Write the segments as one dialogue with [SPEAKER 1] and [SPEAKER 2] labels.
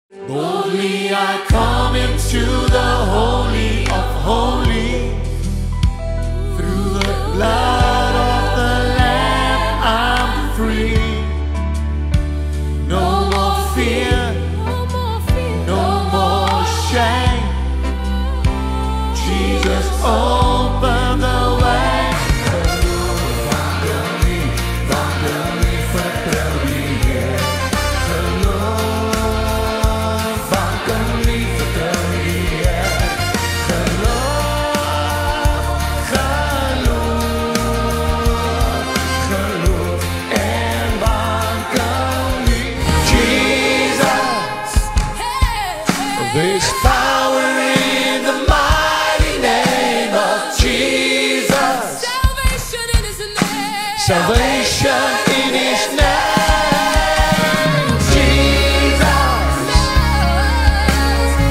[SPEAKER 1] Boldly I come into the Holy of Holies. Through the blood of the Lamb I'm free. No more fear, no more shame. Jesus opened the way. There's power in the mighty name of Jesus.
[SPEAKER 2] Salvation in His name.
[SPEAKER 1] Salvation in His name. Jesus.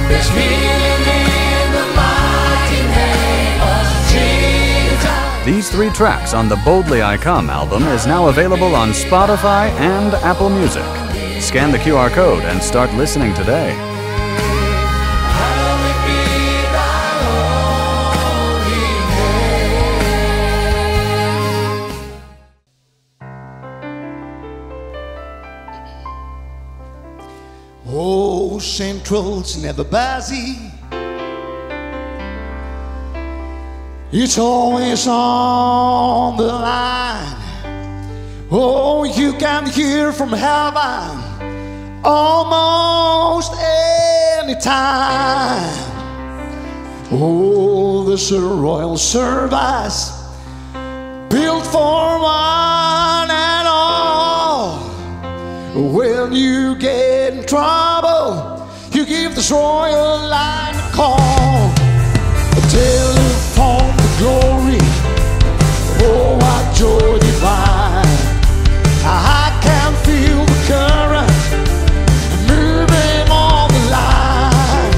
[SPEAKER 1] There's healing in the mighty name of Jesus.
[SPEAKER 3] These 3 tracks on the Boldly I Come album is now available on Spotify and Apple Music. Scan the QR code and start listening today.
[SPEAKER 1] Oh, Central's never busy. It's always on the line. Oh, you can hear from heaven almost any time. Oh, there's a royal service built for one and all. When you get in trouble, you give this royal line a call. A telephone to glory, oh, what joy divine. I can feel the current moving on the line.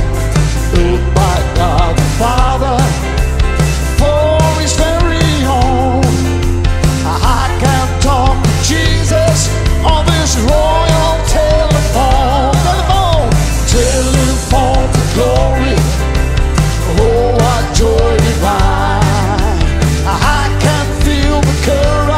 [SPEAKER 1] Oh, by God the Father, for His very own. I can talk to Jesus on this royal telephone. Telephone to glory, oh, what joy divine. I can feel the current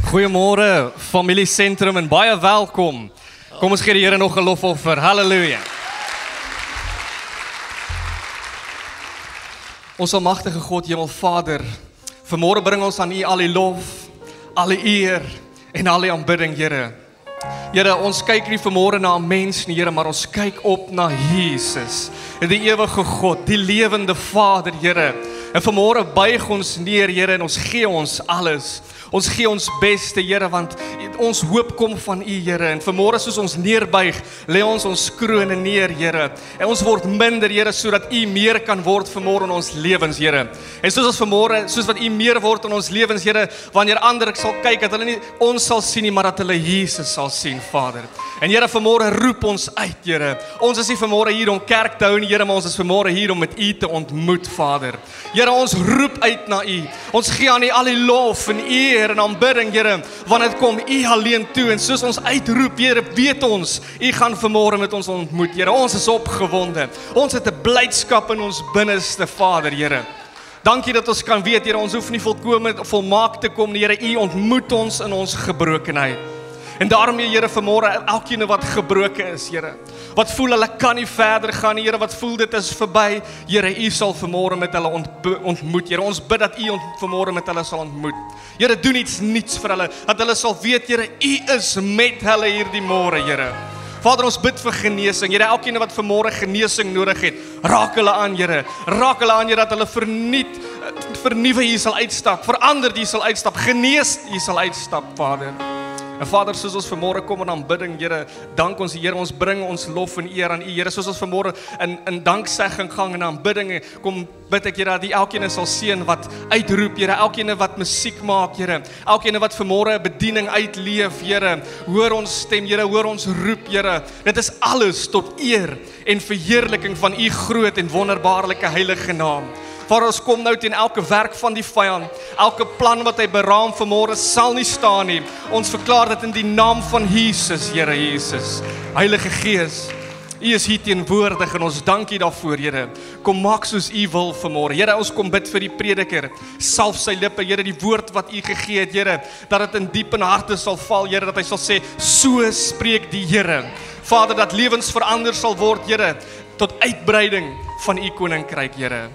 [SPEAKER 4] Goeiemôre Familie Sentrum en baie welkom. Kom ons gee die Here nog 'n lofoffer. Halleluja. Ons almagtige God, Hemelvader, vanmôre bring ons aan U al die lof, al die eer en al die aanbidding, Here. Here, ons kyk nie vanmôre na 'n mens nie, Here, maar ons kyk op na Jesus, die ewige God, die lewende Vader, Here. En vanmôre buig ons neer, Here, en ons gee ons alles. Ons gee ons beste, Here, want ons hoop kom van U, Here. En vanmôre soos ons neerbuig, lê ons krone neer, Here. En ons word minder, Here, sodat U meer kan word vanmôre in ons lewens, Here. En soos ons vanmôre, soos wat U meer word in ons lewens, Here, wanneer ander sal kyk, dat hulle nie ons sal sien nie, maar dat hulle Jesus sal sien, Vader. En Here, vanmôre roep ons uit, Here. Ons is nie vanmôre hier om kerk te hou nie, Here, maar ons is vanmôre hier om met U te ontmoet, Vader. Here, ons roep uit na U. Ons gee aan U al die lof en eer en aanbidding, Here, want dit kom U alleen toe. En soos ons uitroep, Here, weet ons, U gaan vanmôre met ons ontmoet, Here. Ons is opgewonde. Ons het 'n blydskap in ons binneste, Vader, Here. Dankie dat ons kan weet, Here, ons hoef nie volkome of volmaak te kom nie, Here. U ontmoet ons in ons gebrokenheid. En daarmee, Here, vanmôre elkeen wat gebroken is, Here, wat voel hulle kan nie verder gaan nie, Here, wat voel dit is verby, Here, U sal vanmôre met hulle ontmoet, Here. Ons bid dat U vanmôre met hulle sal ontmoet. Here, doen iets nuuts vir hulle, dat hulle sal weet, Here, U is met hulle hierdie môre, Here. Vader, ons bid vir genesing, Here, elkeen wat vanmôre genesing nodig het, raak hulle aan, Here. Raak hulle aan, Here, dat hulle vernuwe hier sal uitstap, verander hier sal uitstap, genees hier sal uitstap, Vader. En Vader, soos ons vanmôre kom in aanbidding, Here, dank ons, Here, ons bring ons lof en eer aan U, Here, soos ons vanmôre in danksegging gang en aanbidding, kom bid ek, Here, dat die elkeen sal seën wat uitroep, Here, elkeen wat musiek maak, Here, elkeen wat vanmôre 'n bediening uitleef, Here, hoor ons stem, Here, hoor ons roep, Here, dit is alles tot eer en verheerliking van U groot en wonderbaarlike heilige naam. Vader, ons kom nou teen elke werk van die vyand, elke plan wat hy beraam vanmôre sal nie staan nie. Ons verklaar dit in die naam van Jesus, Here Jesus. Heilige Gees, U is hier teenwoordig en ons dank U daarvoor, Here. Kom maak soos U wil vanmôre. Here, ons kom bid vir die prediker. Salf sy lippe, Here, die woord wat U gegee het, Here, dat dit in diep in harte sal val, Here, dat hy sal sê, so spreek die Here. Vader, dat lewens verander sal word, Here, tot uitbreiding van U koninkryk, Here.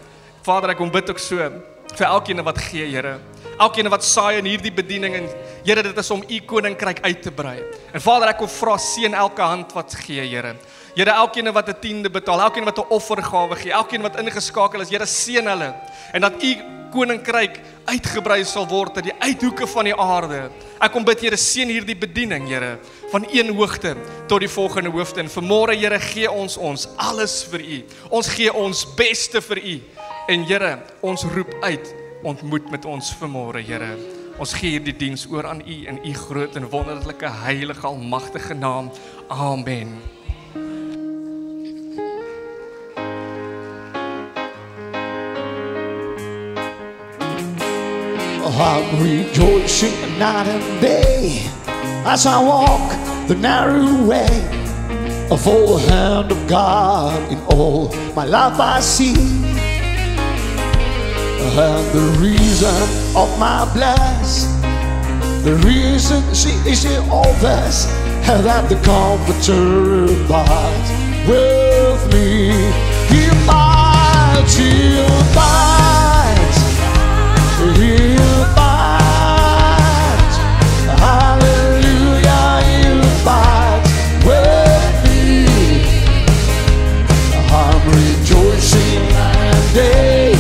[SPEAKER 4] Vader, ek kom bid ook so vir elkeen wat gee, Here. Elkeen wat saai in hierdie bediening en Here, dit is om U koninkryk uit te brei. En Vader, ek kom vra seën elke hand wat gee, Here. Here, elkeen wat 'n tiende betaal, elkeen wat 'n offergawe gee, elkeen wat ingeskakel is, Here, seën hulle. En dat U koninkryk uitgebrei sal word uit die uithoeke van die aarde. Ek kom bid, Here, seën hierdie bediening, Here, van een hoogte tot die volgende hoogte. En vanmôre, Here, gee ons alles vir U. Ons gee ons beste vir U. En Here, ons roep uit, ontmoet met ons vanmôre, Here. Ons gee hierdie diens oor aan U in U groot en wonderlike, heilige, almagtige naam. Amen.
[SPEAKER 5] I'm rejoicing night and day as I walk the narrow way. For the hand of God in all my life I see. And the reason of my bless, the reason is always that the Comforter abides with me. He abides, He abides, He abides. Hallelujah, He abides with me. I'm rejoicing night and day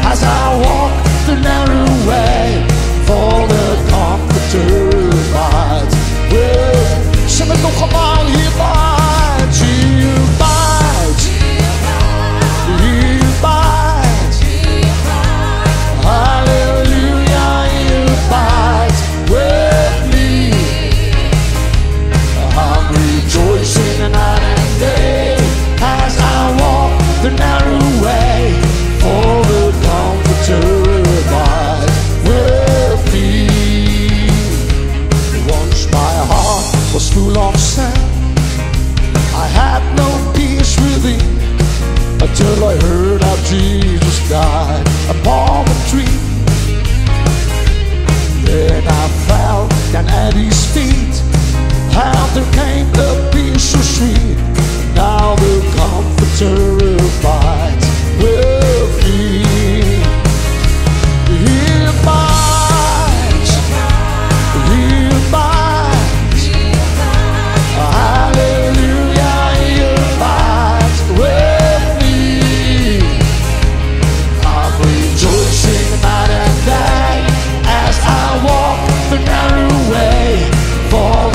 [SPEAKER 5] as I walk the narrow way, for the Comforter abides with. Sing it nog eenmaal, He abides, He abides, He abides. Hallelujah, He abides with me. I'm rejoicing night and day as I walk the narrow way, for the Comforter abides with me. Once my heart was full of sin, I had no peace within, until I heard how Jesus died upon the tree. Then I felt down at his feet. How there came a peace so sweet. Now the Comforter abides with me. He abides. He abides. Hallelujah, he abides with me. I'm rejoicing night and day as I walk the narrow way. For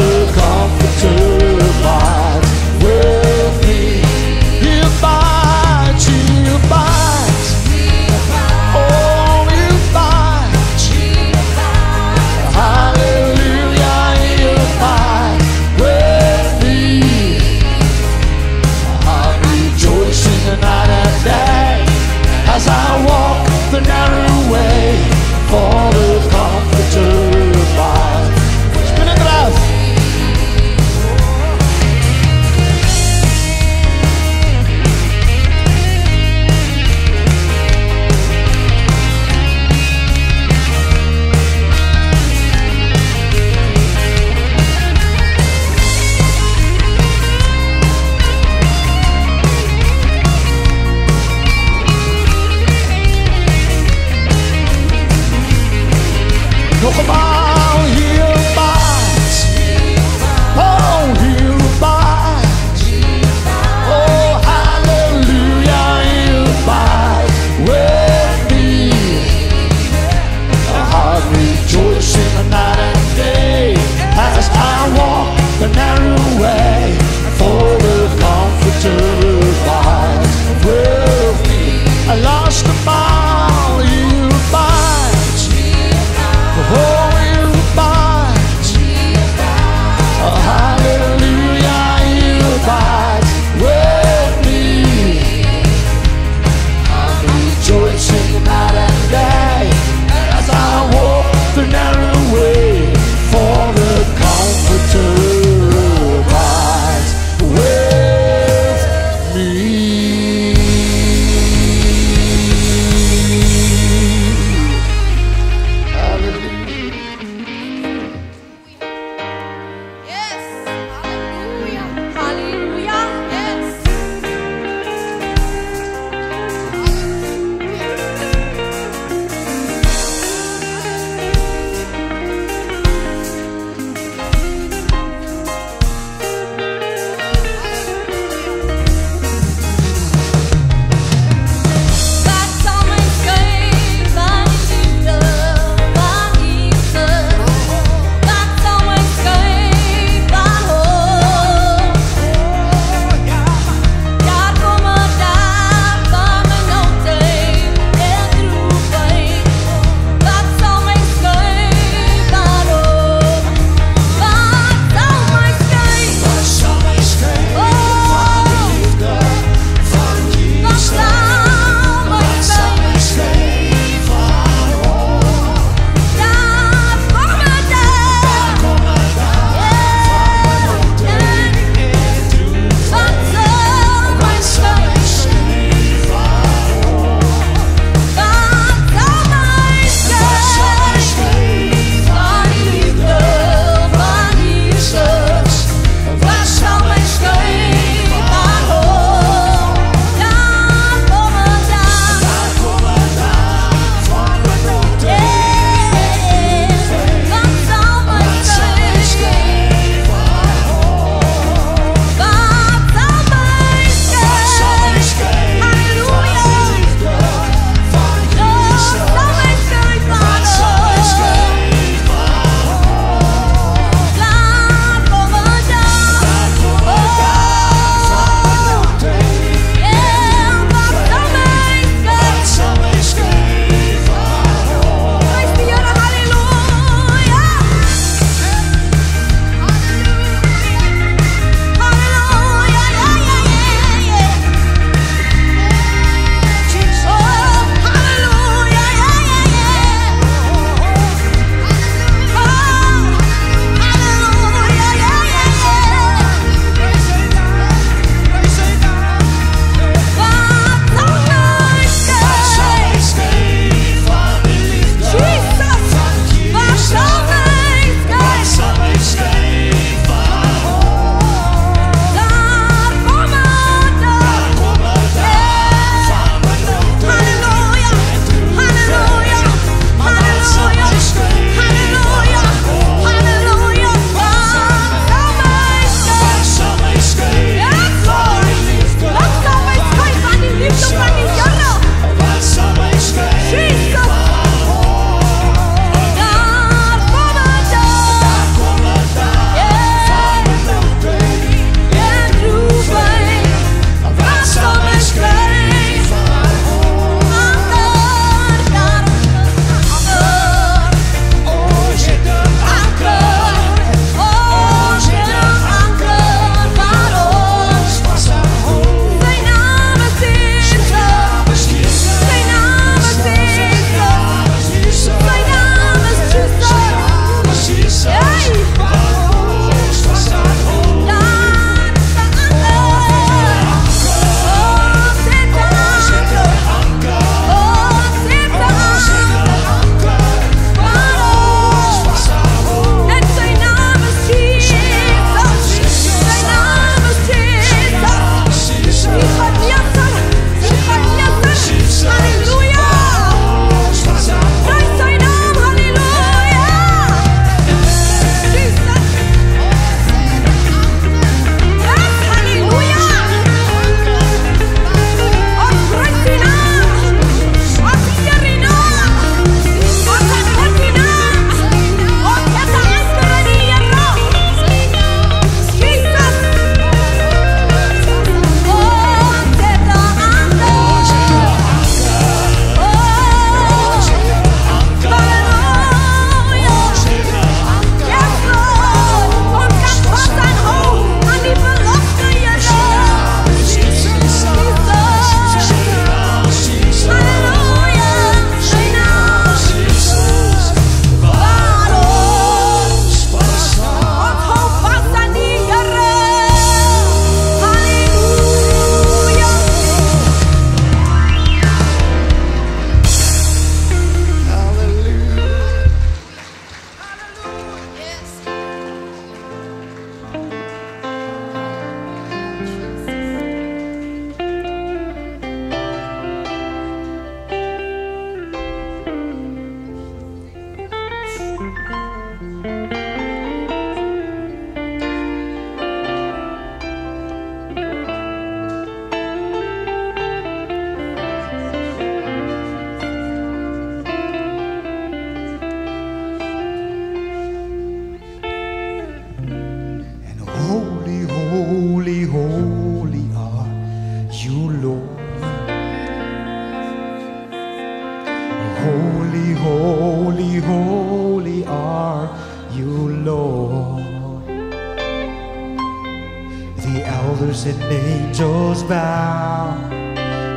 [SPEAKER 5] elders and angels bow.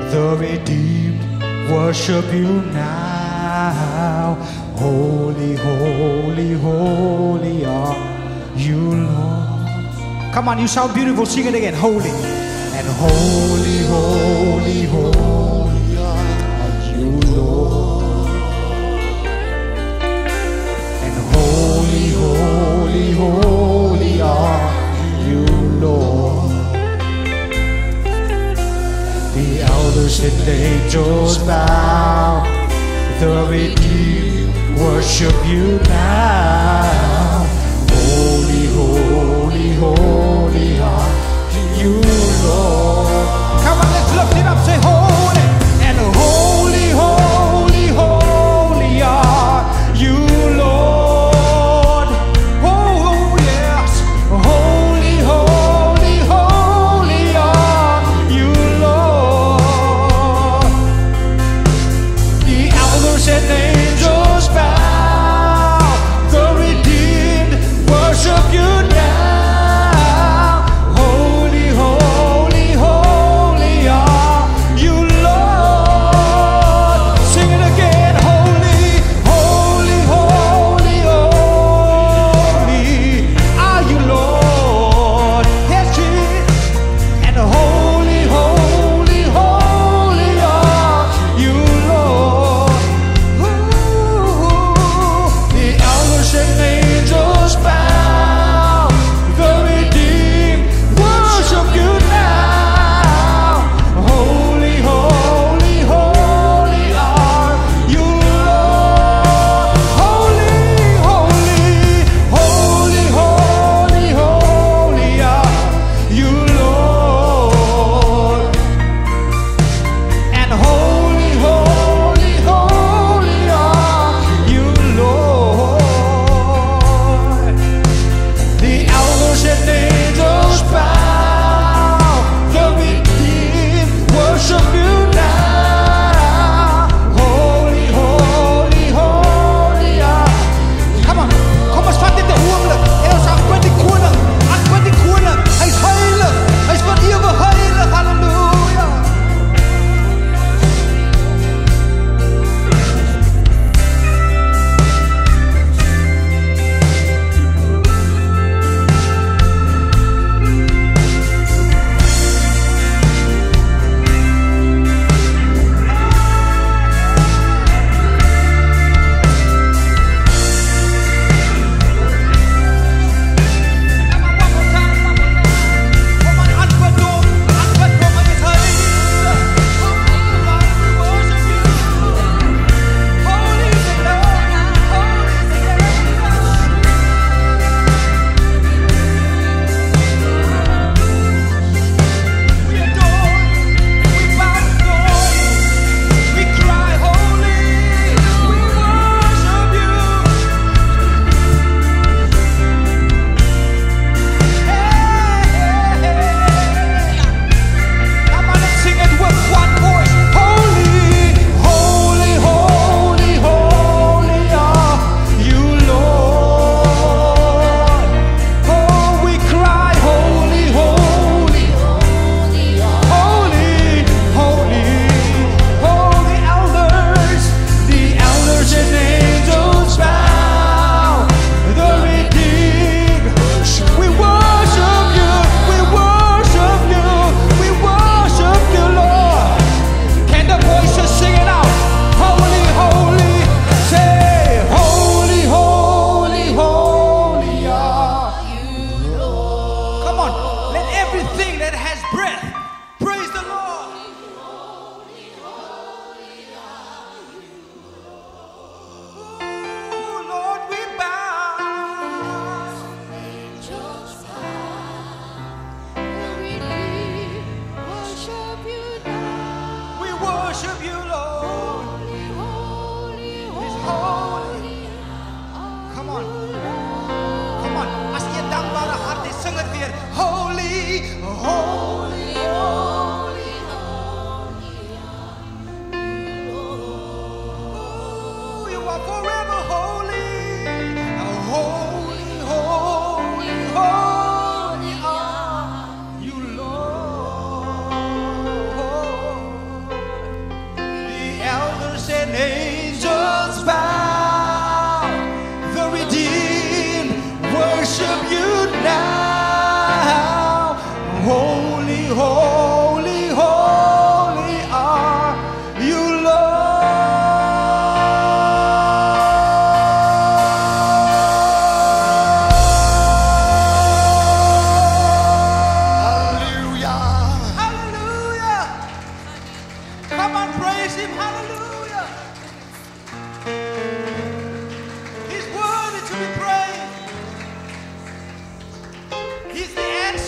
[SPEAKER 5] The redeemed worship you now. Holy, holy, holy are you, Lord. Come on, you sound beautiful. Sing it again. Holy. And holy, holy, holy are you, Lord. And holy, holy, holy are you, Lord. The elders and angels bow. The redeemed worship you now. Holy, holy, holy are you, Lord. Come on, let's lift it up. Say holy. And holy, holy, holy are you, Lord. Oh, yes. Holy, holy, holy are you, Lord. The elders and angels bow. The redeemed worship you now.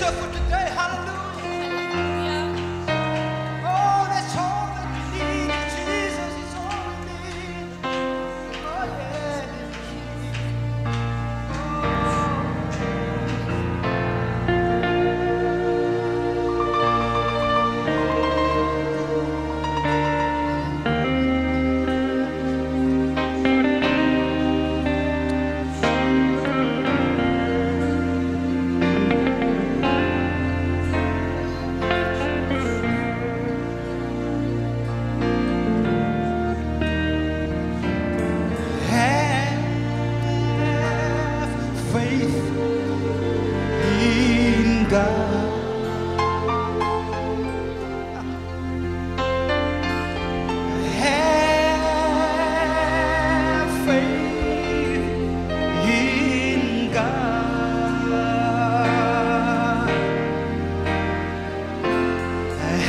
[SPEAKER 5] answer for today. Hallelujah. Oh, that's all that we need. Jesus is all we need. Oh, yeah. Have faith in God. Have faith in God.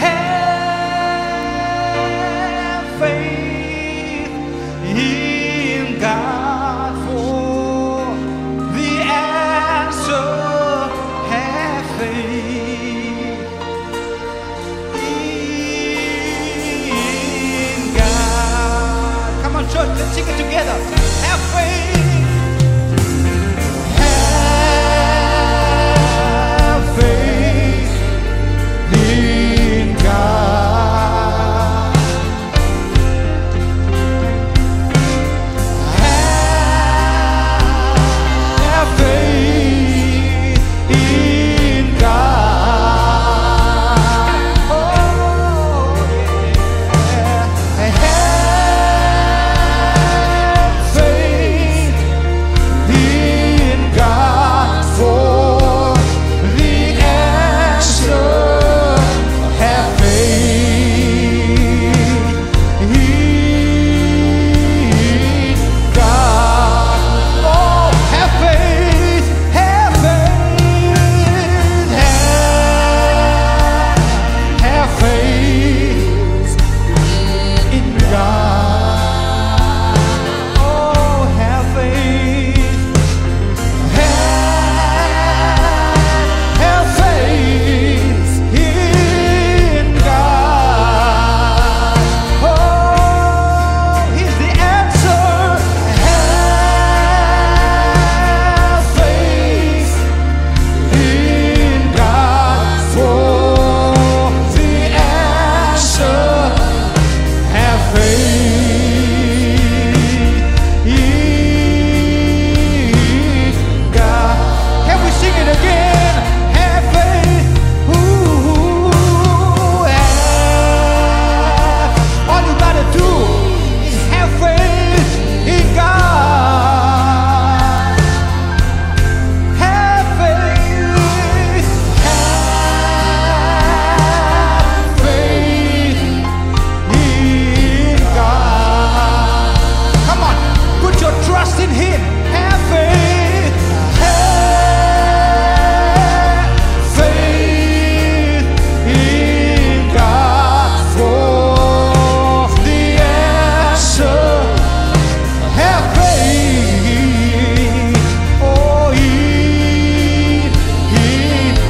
[SPEAKER 5] Have faith in God for the answer. Have faith in God. Come on, church, let's sing it together. Have faith. Have faith in God. Have faith in God. Oh, yeah. Have faith in God for the answer. Have faith in God. Oh, have faith, have faith, have faith in God. Oh, have faith, have faith in God. Oh, He's the answer. Have faith in God for the answer. Have faith in God. Can we sing it again? Have faith. Ooh, all you gotta do is have faith in God. Have faith. Have faith in God. Come on, put your trust in Him. Have faith. Have faith in God for the answer. Have faith. Oh,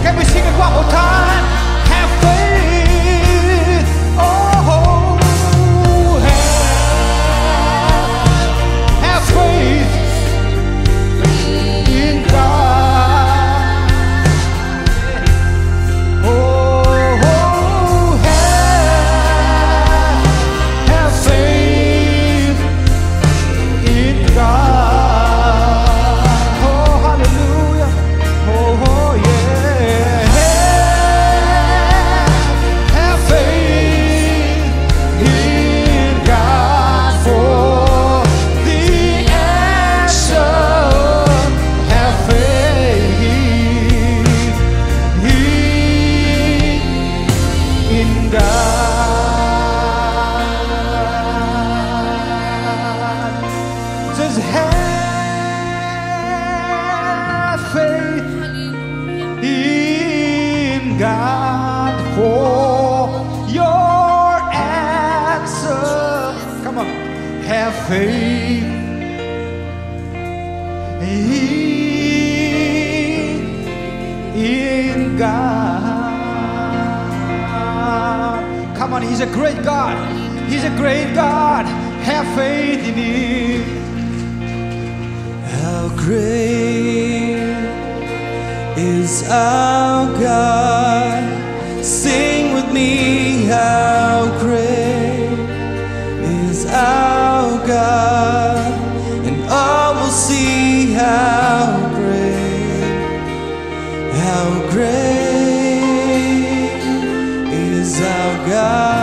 [SPEAKER 5] can we sing it one more time? Have faith. Oh, have faith in God. Oh, have faith in God. Oh, hallelujah. Oh, yeah. Have faith in God for the answer. Have faith in God. Says have faith in God for your answer. Come on, have faith in God. Come on, He's a great God. He's a great God. Have faith in Him.
[SPEAKER 1] How great is our God? Sing with me, how great is our God, and all will see how great is our God.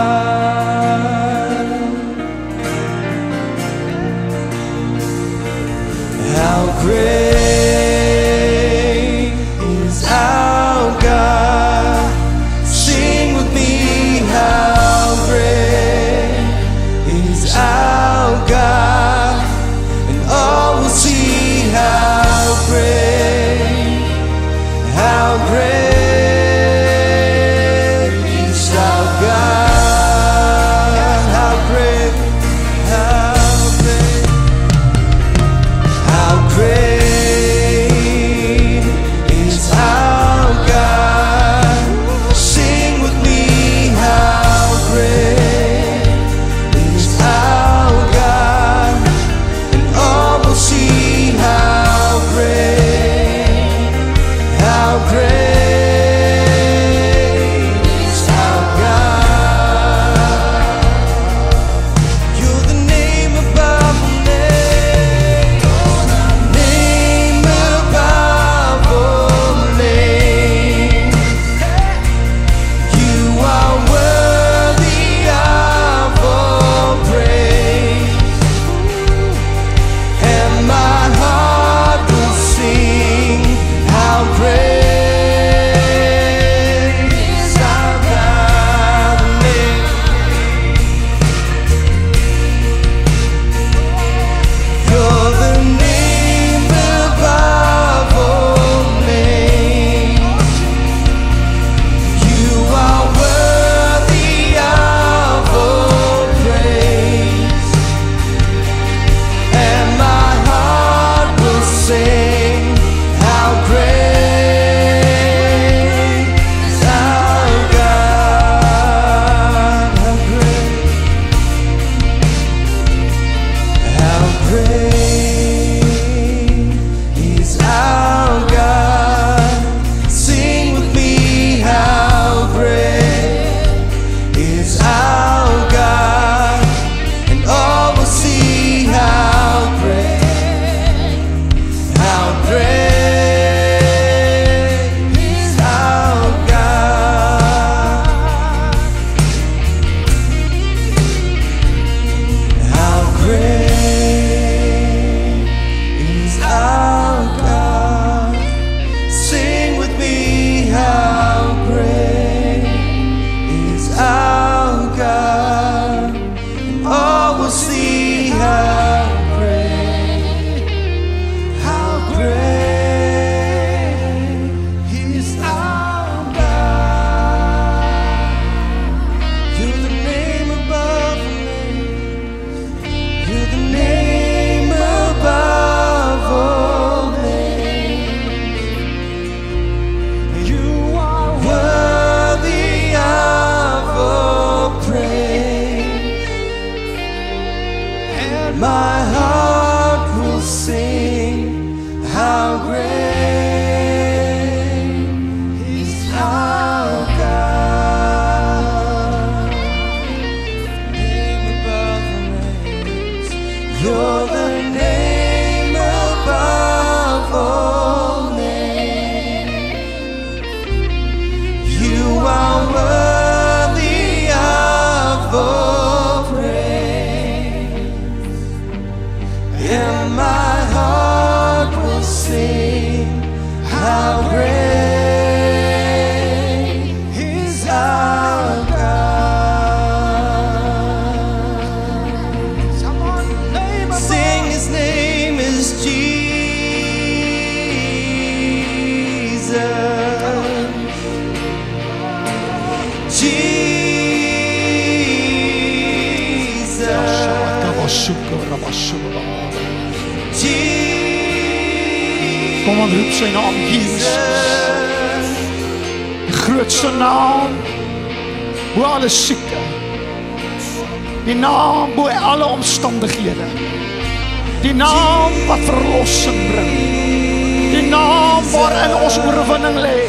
[SPEAKER 1] How great is our God? Sing with me, how great is our God, and all will see how great is our God. How great is our God? Sing with me, how great is our God, and all will see how great is our God. You're the name above all names, name above all names. You are worthy of all praise, and my heart will sing how great is our God. You're the name above all names. You are worthy of all praise, and my heart will sing how great is our God. How great is our God? Sing with me, how great is our God, and all will see how great is our God. How great is our God? Sing with me, how great is our God, and all will see how great is our God. You're the name above all names. You're the name above all names. You are worthy of all praise, and my heart will sing how great is our God. Name above all names. You're the name above all names. You are worthy of all praise, and my heart will sing how great is our God.
[SPEAKER 5] Someone name above.
[SPEAKER 1] Sing His name is Jesus.
[SPEAKER 5] Kom aan, roep zijn naam, Jesus. Die grootste naam bo alle siekte. Die naam bo alle omstandighede. Die naam wat verlossing bring. Die naam waarin ons oorwinning lê.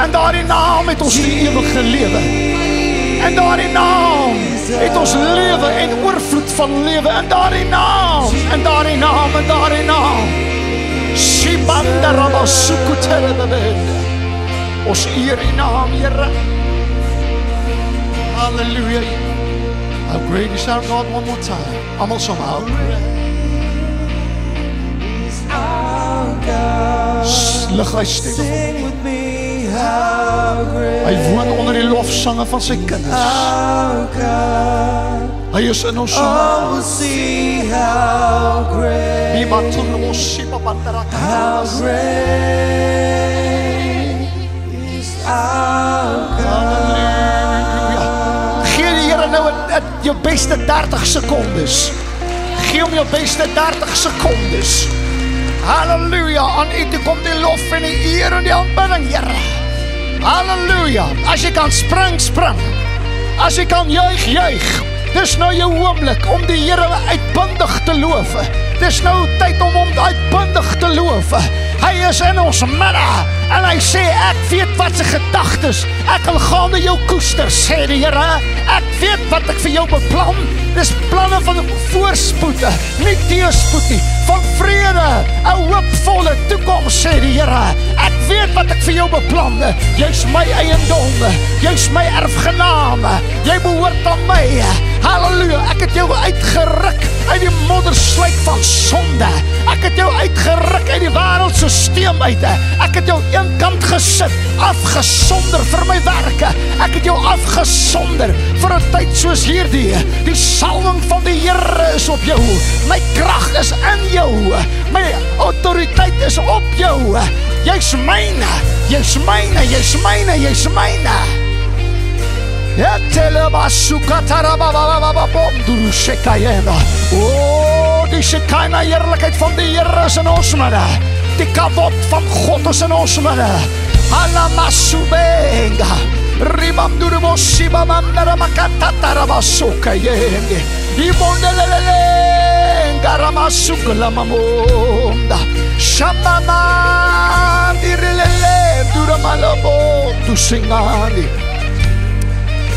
[SPEAKER 5] En daardie naam het ons die ewige lewe. En daardie naam het ons lewe en oorvloed van lewe. En daardie naam, en daardie naam, en daardie naam. Shibanda rabasukutere bebende. Ons eer die naam, Here. Hallelujah. How great is our God, one more time. Almal somehow. Lig hy stem. Hy woon onder die lofsange van sy kinders. Hy is in ons midde. How great is our God. Gee die Here nou jou beste 30 sekondes. Gee hom jou beste 30 sekondes. Halleluja, aan U toe kom die lof en die eer en die aanbidding, Here. Halleluja, as jy kan spring, spring. As jy kan juig, juig. Dis nou jou oomblik om die Here uitbundig te loof. Dis nou tyd om hom uitbundig te loof. Hy is in ons midde en hy sê, ek weet wat sy gedagtes, ek wil gaan met jou koester, sê die Here. Ek weet wat ek vir jou beplan. Dis planne van voorspoed, nie teëspoed nie, van vrede, 'n hoopvolle toekoms, sê die Here. Ek weet wat ek vir jou beplan. Jy's my eiendom, jy's my erfgename, jy behoort aan my. Halleluja, ek het jou uitgeruk uit die moddersluit van sonde. Ek het jou uitgeruk uit die wêreldsisteem uit. Ek het jou eenkant gesit, afgesonder vir my werke. Ek het jou afgesonder vir 'n tyd soos hierdie. Die salwing van die Here is op jou. My krag is in jou. My autoriteit is op jou. Jy's myne, jy's myne, jy's myne, jy's myne. Oh, die Shekinah heerlikheid van die Here is in ons midde. Die kavod van God is in ons midde. Alamasubenga. Ribamdurubo shibamandara makatatara basuka yenge. Ibondelele garamasuka mamonda. Shamama dirilele duramalabo tu singani.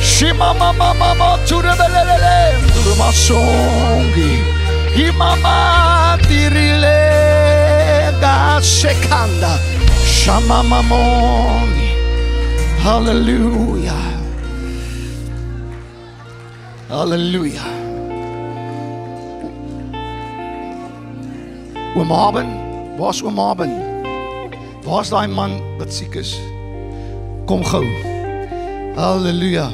[SPEAKER 5] Shimama mama turebelele durumasongi. Imama dirile gasekanda. Shamamamoni. Hallelujah. Hallelujah. Oom Haben, waar's Oom Haben? Waar's daai man wat siek is? Kom gou. Halleluja.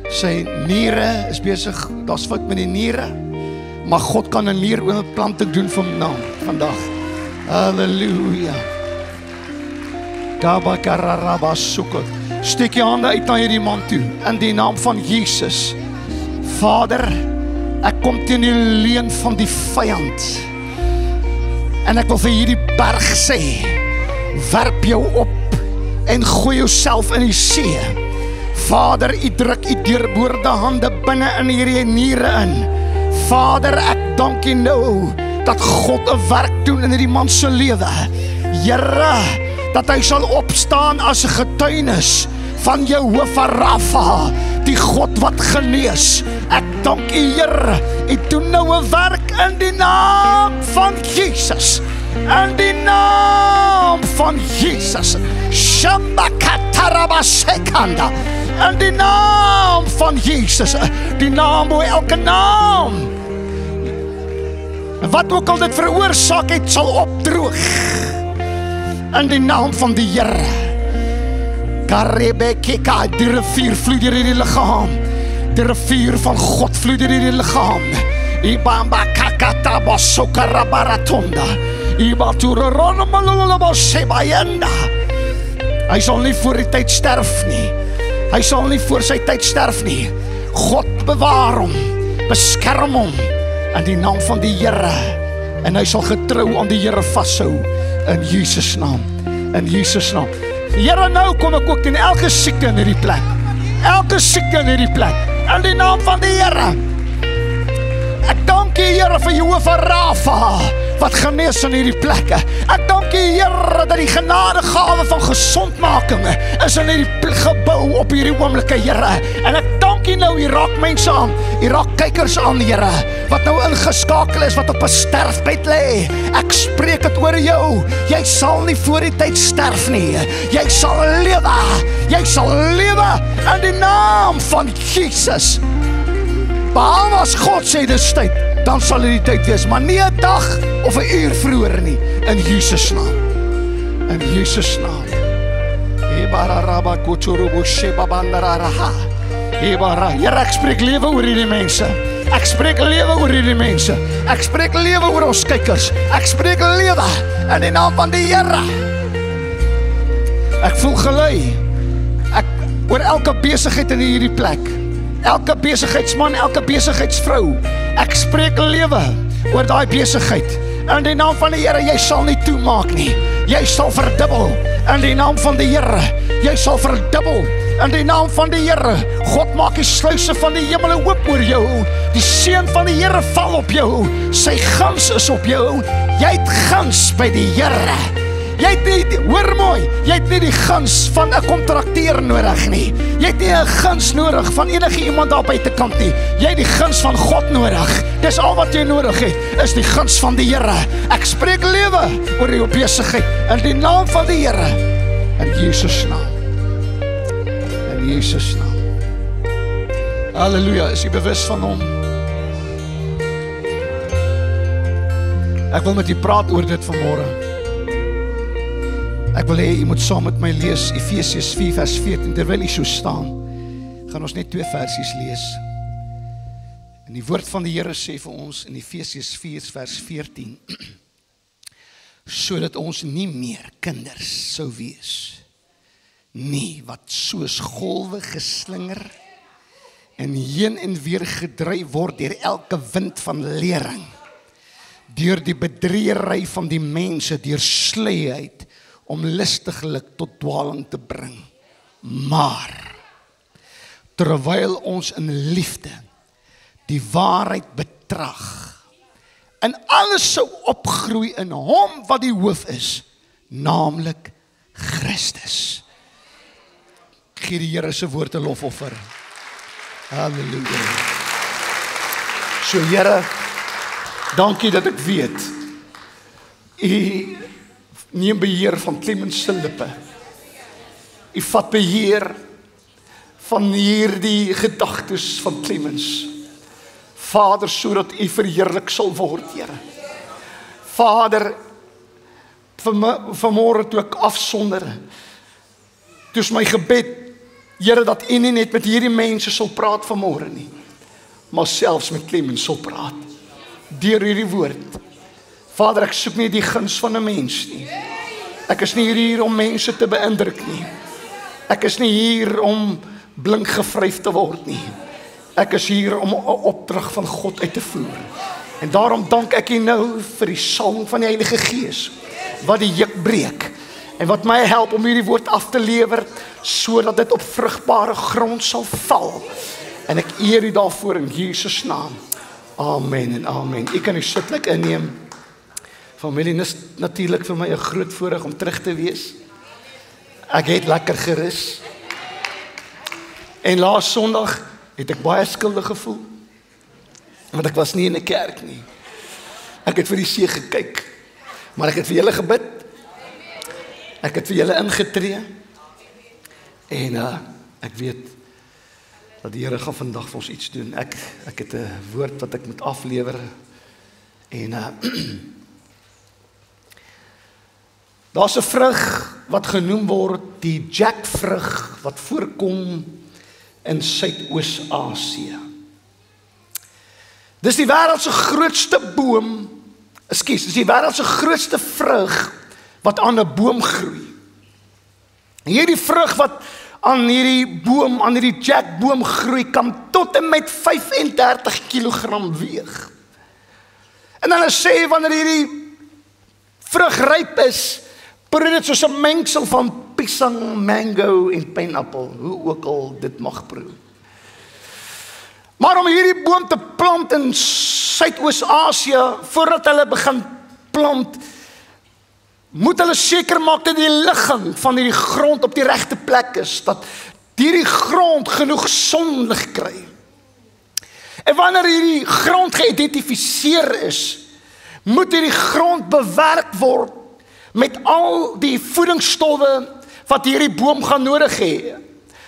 [SPEAKER 5] Sy niere is besig, daar's fout met die niere. Maar God kan 'n nieroorplanting doen vandag. Halleluja. Steek jy hande uit na hierdie man toe in die naam van Jesus. Vader, ek kom teen die leuen van die vyand. En ek wil vir hierdie berg sê, werp jou op en gooi jouself in die see. Vader, U druk U deurboorde hande binne in hierdie niere in. Vader, ek dank U nou dat God 'n werk doen in hierdie man se lewe. Here, dat hy sal opstaan as 'n getuienis van Jehovah Rapha, die God wat genees. Ek dank U, Here, U doen nou 'n werk in die naam van Jesus. In die naam van Jesus. Shambakatarabasekanda. In die naam van Jesus. Die naam bo elke naam. Wat ook al dit veroorsaak het, sal opdroog. In die naam van die Here. Karebekeka, die rivier vloei deur hierdie liggaam. Die rivier van God vloei deur hierdie liggaam. Ibamba kakata basokarabaratonda. Ibaturoronomalolobosebayenda. Hy sal nie voor die tyd sterf nie. Hy sal nie voor sy tyd sterf nie. God bewaar hom, beskerm hom in die naam van die Here. En hy sal getrou aan die Here vashou in Jesus naam. In Jesus naam. Here, nou kom ek ook teen elke siekte in hierdie plek. Elke siekte in hierdie plek. In die naam van die Here. Ek dank U, Here, vir Jehovah Rafa, wat genees in hierdie plekke. Ek dank U, Here, dat die genadegawe van gesondmaking is in hierdie gebou op hierdie oomblikke, Here. En ek dank U nou, U raak mense aan, U raak kykers aan, Here, wat nou ingeskakel is, wat op 'n sterfbed lê. Ek spreek dit oor jou. Jy sal nie voor die tyd sterf nie. Jy sal lewe. Jy sal lewe in die naam van Jesus. Behalwe as God sê dis tyd, dan sal dit die tyd wees, maar nie 'n dag of 'n uur vroeër nie, in Jesus naam. In Jesus naam. Here, ek spreek lewe oor hierdie mense. Ek spreek lewe oor hierdie mense. Ek spreek lewe oor ons kykers. Ek spreek lewe in die naam van die Here. Ek voel gelei. Ek oor elke besigheid in hierdie plek. Elke besigheidsman, elke besigheidsvrou. Ek spreek lewe oor daai besigheid. In die naam van die Here, jy sal nie toemaak nie. Jy sal verdubbel. In die naam van die Here, jy sal verdubbel. In die naam van die Here, God maak die sluise van die hemel oop oor jou. Die seën van die Here val op jou. Sy guns is op jou. Jy het guns by die Here. Jy het nie, hoor mooi, jy het nie die guns van 'n kontrakteur nodig nie. Jy het nie 'n guns nodig van enige iemand daar buitekant nie. Jy het die guns van God nodig. Dis al wat jy nodig het, is die guns van die Here. Ek spreek lewe oor jou besigheid in die naam van die Here. In Jesus naam. In Jesus naam. Halleluja, is jy bewus van hom? Ek wil met u praat oor dit vanmôre. Ek wil hê, jy moet saam met my lees, Efesiërs 4 vers 14, terwyl jy so staan, gaan ons net 2 versies lees. En die woord van die Here sê vir ons in Efesiërs 4 vers 14, sodat ons nie meer kinders sou wees, nie, wat soos golwe geslinger, en heen en weer gedryf word deur elke wind van lering, deur die bedriegery van die mense, deur sluiheid, om listiglik tot dwaling te bring. Maar, terwyl ons in liefde die waarheid betrag, en alles sou opgroei in hom wat die hoof is, naamlik Christus. Gee die Here se woord 'n lofoffer. Halleluja. So Here, dankie dat ek weet, U neem beheer van Clemens se lippe. U vat beheer van hierdie gedagtes van Clemens. Vader, sodat U verheerlik sal word, Here. Vader, vanmôre toe ek afsonder, toe is my gebed, Here, dat U nie net met hierdie mense sal praat vanmôre nie, maar selfs met Clemens sal praat, deur hierdie woord. Vader, ek soek nie die guns van 'n mens nie. Ek is nie hier om mense te beïndruk nie. Ek is nie hier om blink gevryf te word nie. Ek is hier om 'n opdrag van God uit te voer. En daarom dank ek U nou vir die salwing van die Heilige Gees, wat die juk breek, en wat my help om hierdie woord af te lewer, sodat dit op vrugbare grond sal val. En ek eer U daarvoor in Jesus naam. Amen en amen. U kan U sitplek inneem. Familie, is natuurlik vir my 'n groot voorreg om terug te wees. Ek het lekker gerus. En laas Sondag het ek baie skuldig gevoel, want ek was nie in 'n kerk nie. Ek het vir die see gekyk, maar ek het vir julle gebid. Ek het vir julle ingetree. En ek weet dat die Here gaan vandag vir ons iets doen. Ek het 'n woord wat ek moet aflewer. En daar's 'n vrug wat genoem word die jackvrug wat voorkom in Suidoos-Asië. Dis die wêreld se grootste boom, dis die wêreld se grootste vrug wat aan 'n boom groei. Hierdie vrug wat aan hierdie boom, aan hierdie jackboom groei, kan tot en met 35 kg weeg. En dan sê wanneer hierdie vrug ryp is, proe dit soos 'n mengsel van piesang, mango en pineappel, hoe ook al dit mag proe. Maar om hierdie boom te plant in Suidoos-Asië, voordat hulle begin plant, moet hulle seker maak dat die ligging van hierdie grond op die regte plek is, dat hierdie grond genoeg sonlig kry. En wanneer hierdie grond geïdentifiseer is, moet hierdie grond bewerk word met al die voedingsstowwe wat hierdie boom gaan nodig hê.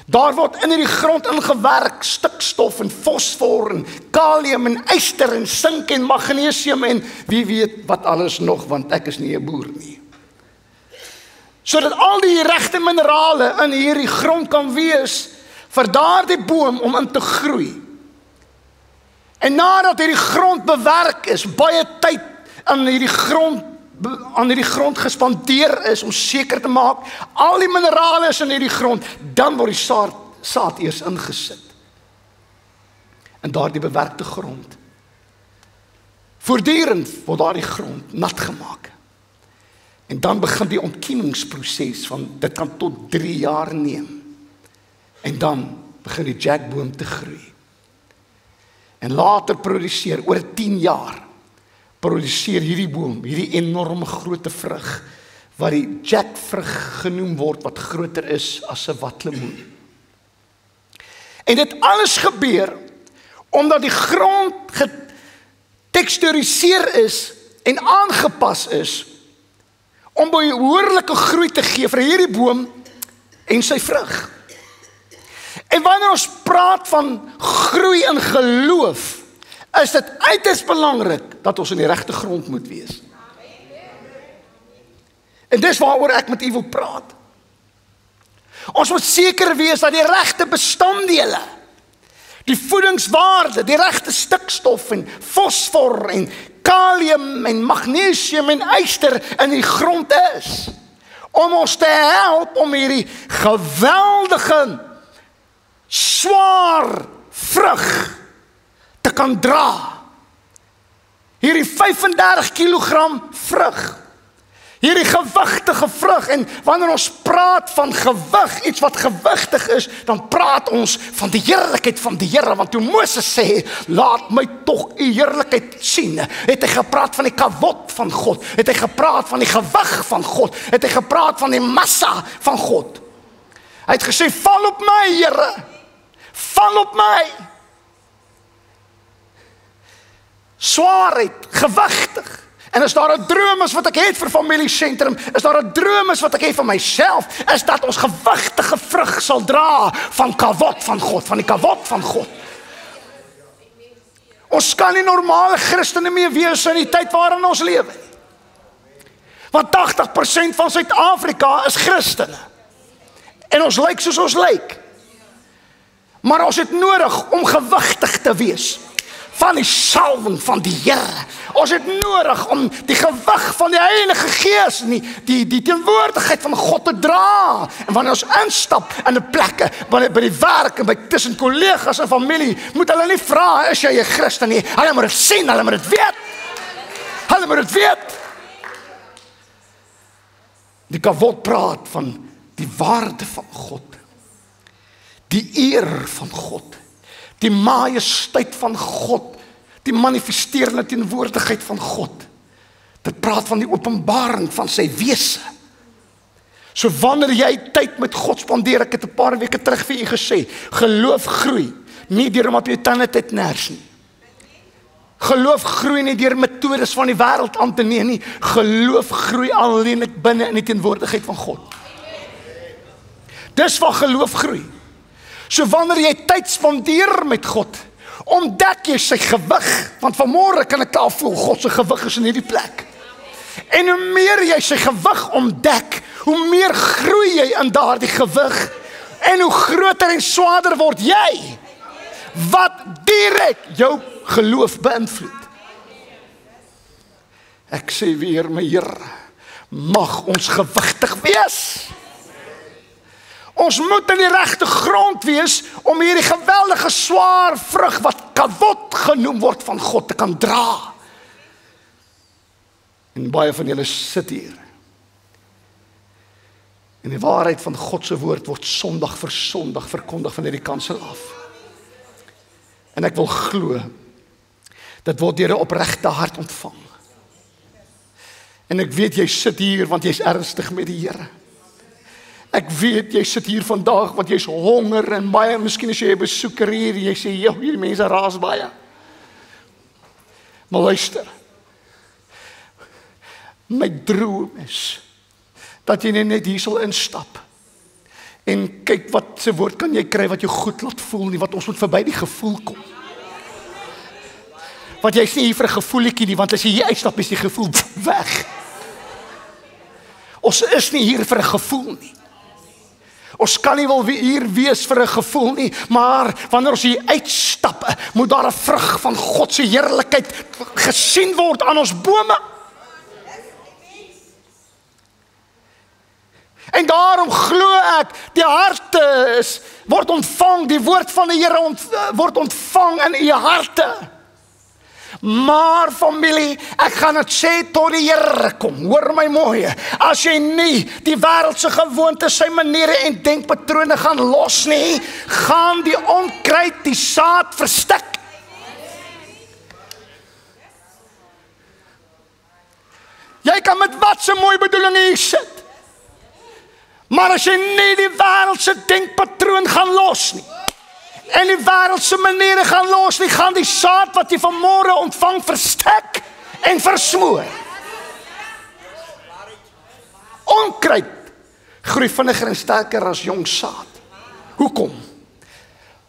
[SPEAKER 5] Daar word in hierdie grond ingewerk stikstof en fosfor en kalium en yster en sink en magnesium en wie weet wat alles nog, want ek is nie 'n boer nie. Sodat al die regte minerale in hierdie grond kan wees vir daardie boom om in te groei. En nadat hierdie grond bewerk is, baie tyd aan hierdie grond gespandeer is om seker te maak al die minerale is in hierdie grond, dan word die saad eers ingesit in daardie bewerkte grond. Voortdurend word daardie grond nat gemaak. En dan begin die ontkieningsproses van dit kan tot 3 jaar neem. En dan begin die jackboom te groei. En later produseer oor 10 jaar produseer hierdie boom, hierdie enorme grootte vrug, wat die jackvrug genoem word, wat groter is as 'n watlemoen. En dit alles gebeur, omdat die grond geteksturiseer is, en aangepas is, om behoorlike groei te gee vir hierdie boom, en sy vrug. En wanneer ons praat van groei in geloof, is dit uiters belangrik dat ons in die regte grond moet wees. En dis waaroor ek met u wil praat. Ons moet seker wees dat die regte bestanddele, die voedingswaarde, die regte stikstof en fosfor en kalium en magnesium en yster in die grond is, om ons te help om hierdie geweldige, swaar vrug te kan dra. Hierdie 35 kilogram vrug, hierdie gewigtige vrug, en wanneer ons praat van gewig, iets wat gewigtig is, dan praat ons van die heerlikheid van die Here, want toe Moses sê, laat my tog u heerlikheid sien, het hy gepraat van die kavod van God, het hy gepraat van die gewig van God, het hy gepraat van die massa van God. Hy het gesê, val op my, Here, val op my. Swaarheid, gewigtig. En as daar 'n droom is wat ek het vir familiesentrum, is daar 'n droom is wat ek het vir myself, is dat ons gewigtige vrug sal dra van kavod van God, van die kavod van God. Ons kan nie normale Christene meer wees in die tyd waarin ons lewe. Want 80% van Suid-Afrika is Christene. En ons lyk soos ons lyk. Maar ons het nodig om gewigtig te wees van die salwing van die Here. Ons het nodig om die gewig van die Heilige Gees, die teenwoordigheid van God te dra. En wanneer ons instap in 'n plekke, by die werk en by tussen kollegas en familie, moet hulle nie vra, is jy 'n Christen nie? Hulle moet dit sien, hulle moet dit weet. Hulle moet dit weet. Die kavod praat van die waarde van God, die eer van God, die majesteit van God, die manifesterende teenwoordigheid van God. Dit praat van die openbaring van sy wese. So wanneer jy tyd met God spandeer, ek het 'n paar weke terug vir u gesê, geloof groei, nie deur om op jou tande te kners nie. Geloof groei nie deur metodes van die wêreld aan te neem nie. Geloof groei alleenlik binne in die teenwoordigheid van God. Dis waar geloof groei. So wanneer jy tyd spandeer met God, ontdek jy sy gewig, want vanmôre kan ek al voel, God se gewig is in hierdie plek. En hoe meer jy sy gewig ontdek, hoe meer groei jy in daardie gewig, en hoe groter en swaarder word jy, wat direk jou geloof beïnvloed. Ek sê weer, my Here, mag ons gewigtig wees. Ons moet in die regte grond wees om hierdie geweldige swaar vrug wat kavod genoem word van God te kan dra. En baie van julle sit hier En die waarheid van God se woord word Sondag vir Sondag verkondig van hierdie kansel af. En ek wil glo, dit word deur 'n opregte hart ontvang. En ek weet jy sit hier want jy's ernstig met die Here. Ek weet jy sit hier vandag want jy's honger en baie, miskien as jy 'n besoeker hier, jy sê, "Ja, hierdie mense raas baie." Maar luister. My droom is dat jy net hier sal instap en kyk wat se woord kan jy kry wat jou goed laat voel nie, wat ons moet verby die gevoel kom. Want jy is nie hier vir 'n gevoeliekie nie, want as jy hier uitstap is die gevoel weg. Ons is nie hier vir 'n gevoel nie. Ons kan nie wel hier wees vir 'n gevoel nie, maar wanneer ons hier uitstap, moet daar 'n vrug van God se heerlikheid gesien word aan ons bome. En daarom glo ek, die harte word ontvang, die woord van die Here word ontvang in u harte. Maar familie, ek gaan dit sê tot die Here kom, hoor my mooi, as jy nie die wêreldse gewoontes, sy maniere en denkpatrone gaan los nie, gaan die onkruid die saad verstik. Jy kan met wat se mooi bedoelinge hier sit, maar as jy nie die wêreldse denkpatroon gaan los nie, en die wêreldse maniere gaan los nie, gaan die saad wat jy vanmôre ontvang verstek en versmoor. Onkruid groei vinniger en sterker as jong saad. Hoekom?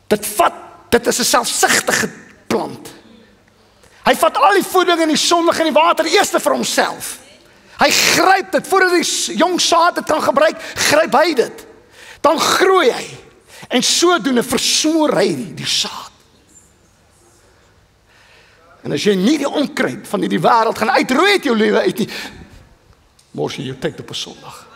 [SPEAKER 5] Dit is 'n selfsugtige plant. Hy vat al die voeding en die sonlig en die water eers vir homself. Hy gryp dit, voordat die jong saad dit kan gebruik, gryp hy dit. Dan groei hy. En sodoende versmoor hy die saad. En as jy nie die onkruid van hierdie wêreld gaan uitroei uit jou lewe uit nie, mors jy jou tyd op 'n Sondag.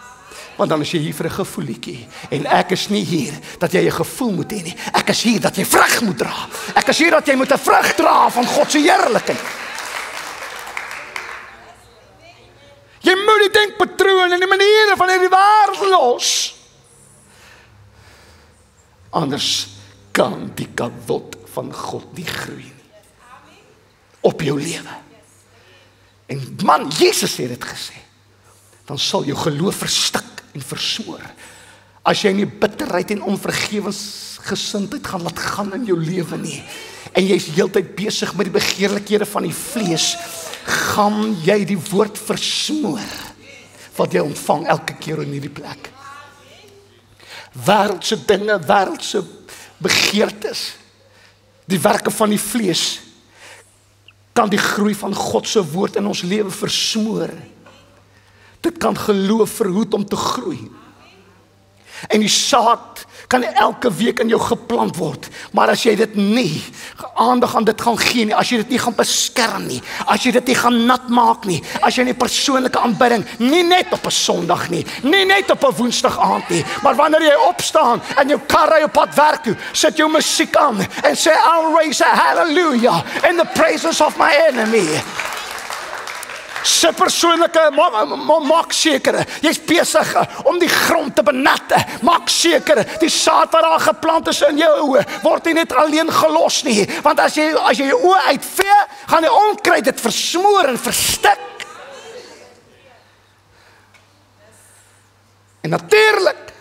[SPEAKER 5] Want dan is jy hier vir 'n gevoelietjie. En ek is nie hier dat jy 'n gevoel moet hê nie. Ek is hier dat jy vrug moet dra. Ek is hier dat jy moet 'n vrug dra van God se heerlikheid. Jy moet die denkpatroon en die maniere van hierdie wêreld los. Anders kan die kavot van God nie groei nie. Op jou lewe. En man, Jesus het dit gesê. Dan sal jou geloof verstik en versmoor. As jy nie bitterheid en onvergewensgesindheid gaan laat gaan in jou lewe nie, en jy's heeltyd besig met die begeerlikhede van die vlees, gaan jy die woord versmoor wat jy ontvang elke keer in hierdie plek. Wêreldse dinge, wêreldse begeertes, die werke van die vlees, kan die groei van God se woord in ons lewe versmoor. Dit kan geloof verhoed om te groei. En die saad kan elke week in jou geplant word, maar as jy dit nie aandag aan dit gaan gee nie, as jy dit nie gaan beskerm nie, as jy dit nie gaan nat maak nie, as jy nie persoonlike aanbidding, nie net op 'n Sondag nie, nie net op 'n Woensdag aand nie, maar wanneer jy opstaan en jou kar ry op pad werk toe, sit jou musiek aan en sê, I'll raise a hallelujah in the presence of my enemy. Sy persoonlike, maak seker, jy's besig om die grond te benatte, maak seker, die saad wat daar geplant is in jou oë, word nie net alleen gelos nie, want as jy jou oë uitvee, gaan die onkruid dit versmoor en verstik. En natuurlik,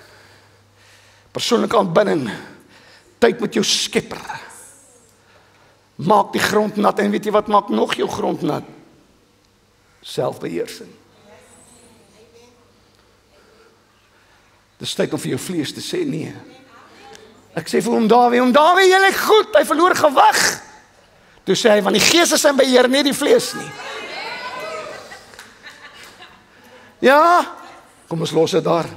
[SPEAKER 5] persoonlike aanbidding, tyd met jou Skepper, maak die grond nat, en weet jy wat maak nog jou grond nat? Selfbeheersing. Dis tyd om vir jou vlees te sê nee. Ek sê vir hom Dawie, jy lyk goed, hy verloor gewig. Toe sê hy, want die gees is in beheer, nie die vlees nie. Ja, kom ons los dit daar.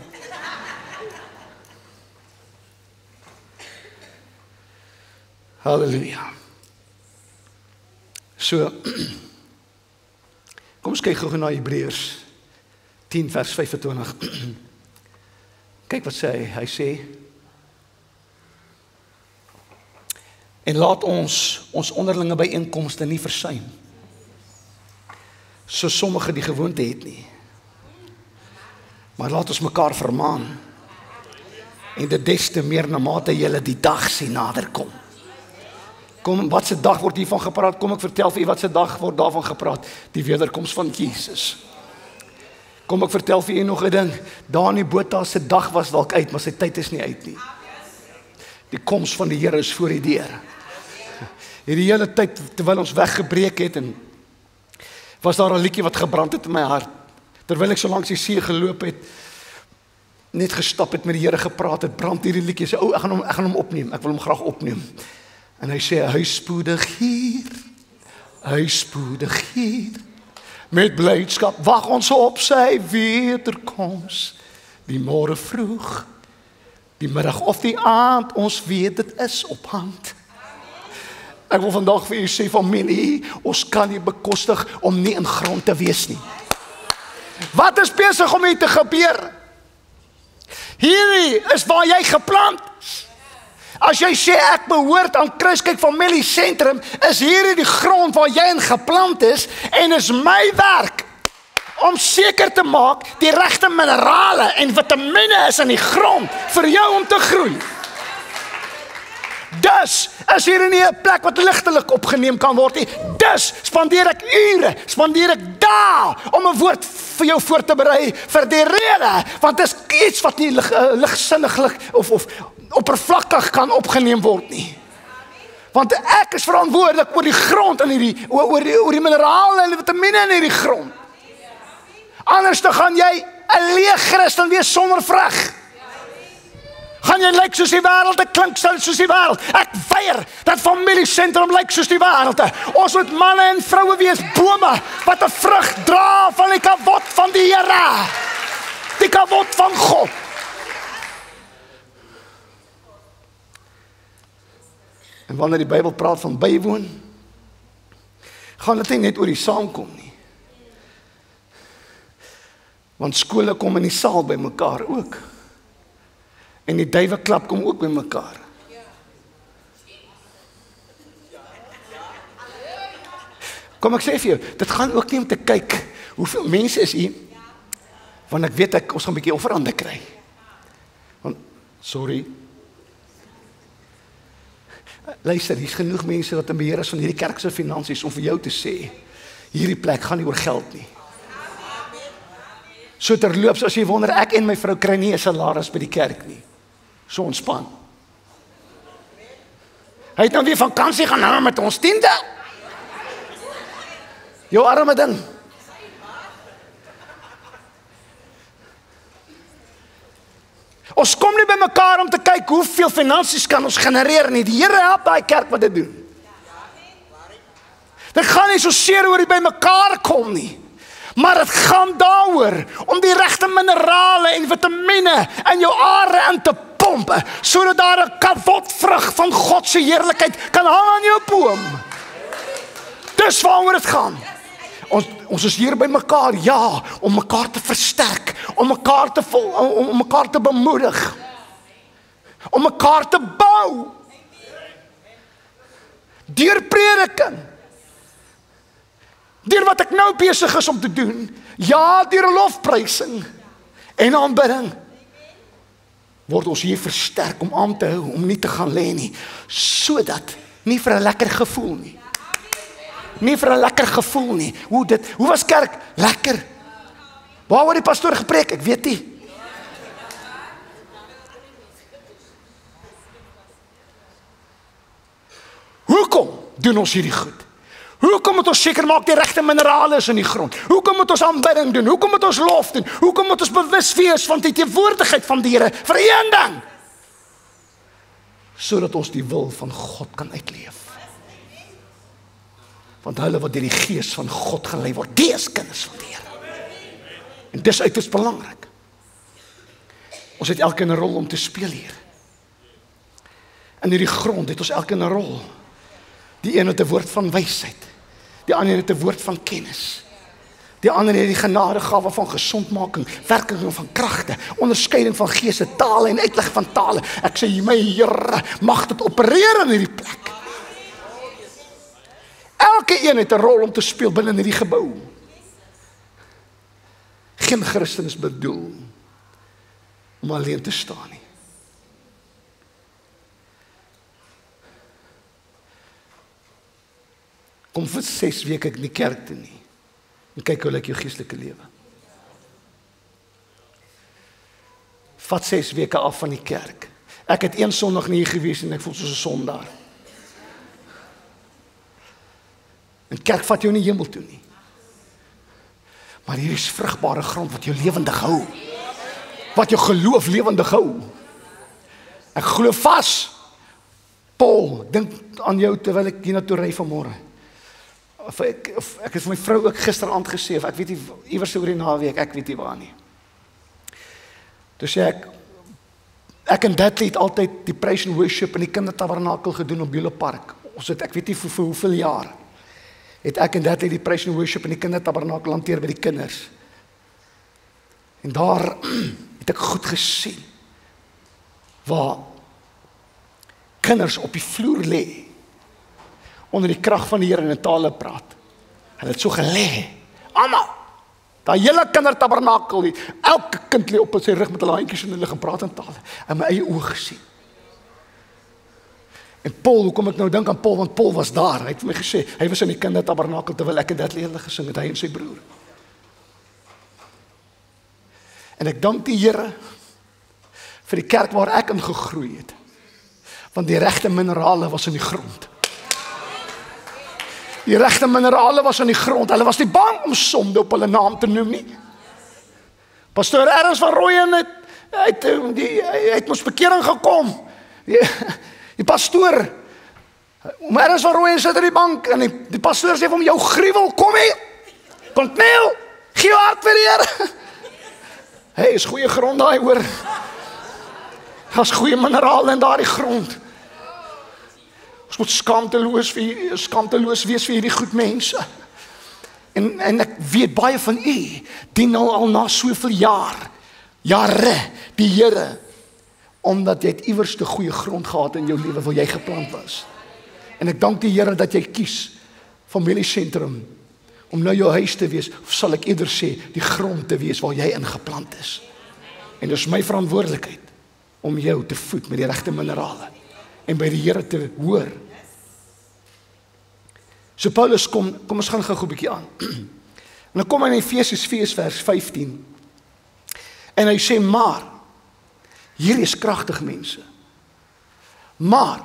[SPEAKER 5] Halleluja. So, kom ons kyk gou na Hebreërs 10 vers 25. Kyk wat sê hy. Hy sê, en laat ons onderlinge byeenkomste nie versuim, so sommige die gewoonte het nie. Maar laat ons mekaar vermaan. En dit des te meer na mate julle die dag sien nader kom. Kom, wat se dag word hiervan gepraat? Kom ek vertel vir u wat se dag word daarvan gepraat? Die wederkoms van Jesus. Kom ek vertel vir u nog 'n ding. Dani Botha se dag was dalk uit, maar sy tyd is nie uit nie. Die koms van die Here is voor die deur. Hierdie hele tyd terwyl ons weggebreek het en was daar 'n liedjie wat gebrand het in my hart. Terwyl ek so langs die see geloop het, net gestap het met die Here gepraat het, brand hierdie liedjie. Sê, ek gaan hom opneem. Ek wil hom graag opneem. En hy sê, hy spoedig hier, met blydskap wag ons op sy wederkoms, die môre vroeg, die middag of die aand, ons weet dit is op hand. Ek wil vandag vir u sê, familie, ons kan nie bekostig om nie in grond te wees nie. Wat is besig om hier te gebeur? Hierdie is waar jy geplant is. As jy sê ek behoort aan Kruiskyk Familie Sentrum, is hierdie die grond waar jy in geplant is en is my werk om seker te maak die regte minerale en vitamiene is in die grond vir jou om te groei. Dus is hier nie 'n plek wat ligtelik opgeneem kan word nie. Dus spandeer ek ure, spandeer ek dae om 'n woord vir jou voor te berei vir die rede, want dit is iets wat nie ligsinnig of oppervlakkig kan opgeneem word nie. Want ek is verantwoordelik oor die grond en oor die minerale en die vitamiene in hierdie grond. Anders dan gaan jy 'n leë Christen wees sonder vrug. Gaan jy lyk soos die wêreld, ek klink soos die wêreld. Ek weier dat Familie Sentrum lyk soos die wêreld. Ons moet manne en vroue wees, bome wat 'n vrug dra van die kavot van die Here. Die kavot van God. En wanneer die Bybel praat van bywoon, gaan dit nie net oor die saamkom nie. Want skole kom in die saal by mekaar ook. En die duiweklap kom ook by mekaar. Kom ek sê vir jou, dit gaan ook nie om te kyk hoeveel mense is hier, want ek weet ons gaan 'n bietjie offerande kry. Want, sorry. Luister, hier's genoeg mense wat in beheer is van hierdie kerk se finansies om vir jou te sê, hierdie plek gaan nie oor geld nie. So terloops, as jy wonder, ek en my vrou kry nie 'n salaris by die kerk nie. So ontspan. Hy het nou weer vakansie gaan hou met ons 10de. Jou arme ding. Ons kom nie by mekaar om te kyk hoeveel finansies kan ons genereer nie. Die Here help daai kerk wat dit doen. Dit gaan nie so seer oor die by mekaar kom nie. Maar dit gaan daaroor om die regte minerale en vitamiene in jou are in te pomp, sodat daar 'n kavotvrug van God se heerlikheid kan hang aan jou boom. Dis waaroor dit gaan. Ons is hier by mekaar, ja, om mekaar te versterk, om mekaar te bemoedig, om mekaar te bou. Deur prediking. Deur wat ek nou besig is om te doen, ja, deur lofprysing en aanbidding, word ons hier versterk om aan te hou, om nie te gaan lê nie, sodat, nie vir 'n lekker gevoel nie. Nie vir 'n lekker gevoel nie. Hoe was kerk? Lekker. Waar word die pastoor gepreek? Ek weet nie. Hoekom doen ons hierdie goed? Hoekom moet ons seker maak die regte minerale is in die grond? Hoekom moet ons aanbidding doen? Hoekom moet ons lof doen? Hoekom moet ons bewus wees van die teenwoordigheid van die Here vir een ding? Sodat ons die wil van God kan uitleef. Want hulle wat deur die Gees van God gelei word, die is kinders van die Here. En dis uiters belangrik. Ons het elkeen 'n rol om te speel hier. In hierdie grond het ons elkeen 'n rol. Die een het 'n woord van wysheid. Die ander het 'n woord van kennis. Die ander het die genadegawe van gesondmaking, werking van kragte, onderskeiding van geeste, tale en uitleg van tale. Ek sê, my Here, mag dit opereer in hierdie plek. Elke een het 'n rol om te speel binne in hierdie gebou. Geen Christen is bedoel om alleen te staan nie. Kom vir 6 weke in die kerk toe nie. En kyk hoe lyk jou geestelike lewe. Vat 6 weke af van die kerk. Ek het 1 Sondag nie hier gewees en ek voel soos 'n sondaar. En kerk vat jou nie hemel toe nie. Maar hier is vrugbare grond wat jou lewendig hou. Wat jou geloof lewendig hou. Ek glo vas. Paul, dink aan jou terwyl ek hiernatoe ry vanmôre. Ek het vir my vrou ook gisteraand gesê, of ek weet nie, iewers oor die naweek, ek weet nie waar nie. Toe sê ek en Dudley het altyd die praise and worship in die kindertabernakel gedoen op Beulah Park. Ons het, ek weet nie vir hoeveel jaar, het ek en Dudley die praise and worship in die kindertabernakel hanteer by die kinders. En daar het ek goed gesien, waar kinders op die vloer lê, onder die krag van die Here in tale praat. Hulle het so gelê. Almal. Daai hele kindertabernakel, elke kind lê op sy rug met hulle handjies en hulle gepraat in tale. In my eie oë gesien. En Paul, hoekom ek nou dink aan Paul, want Paul was daar. Hy het vir my gesê, hy was in die kindertabernakel terwyl ek en dit hulle gesing het, hy en sy broer. En ek dank die Here vir die kerk waar ek in gegroei het. Want die regte minerale was in die grond. Die regte minerale was in die grond. Hulle was nie bang om sonde op hulle naam te noem nie. Pastoor Ernst van Rooyen het ons bekering gekom. Die pastoor, Ernst van Rooyen sit in die bank en die pastoor sê vir hom, jou gruwel, kom hier. Kom kniel, gee jou hart vir die Here. Hey, is goeie grond daai hoor. Daar's goeie minerale in daardie grond. Ons moet skaamteloos wees vir hierdie goed mense. En ek weet baie van u dien nou al na soveel jare die Here, omdat jy het iewers 'n goeie grond gehad in jou lewe waar jy geplant was. En ek dank die Here dat jy kies familiesentrum om nou jou huis te wees, of sal ek eerder sê die grond te wees waar jy ingeplant is. En dis my verantwoordelikheid om jou te voed met die regte minerale en by die Here te hoor. So Paulus kom ons gaan gou 'n bietjie aan. En dan kom hy in Efesiërs 4 vers 15. En hy sê, maar hier is kragtig mense. Maar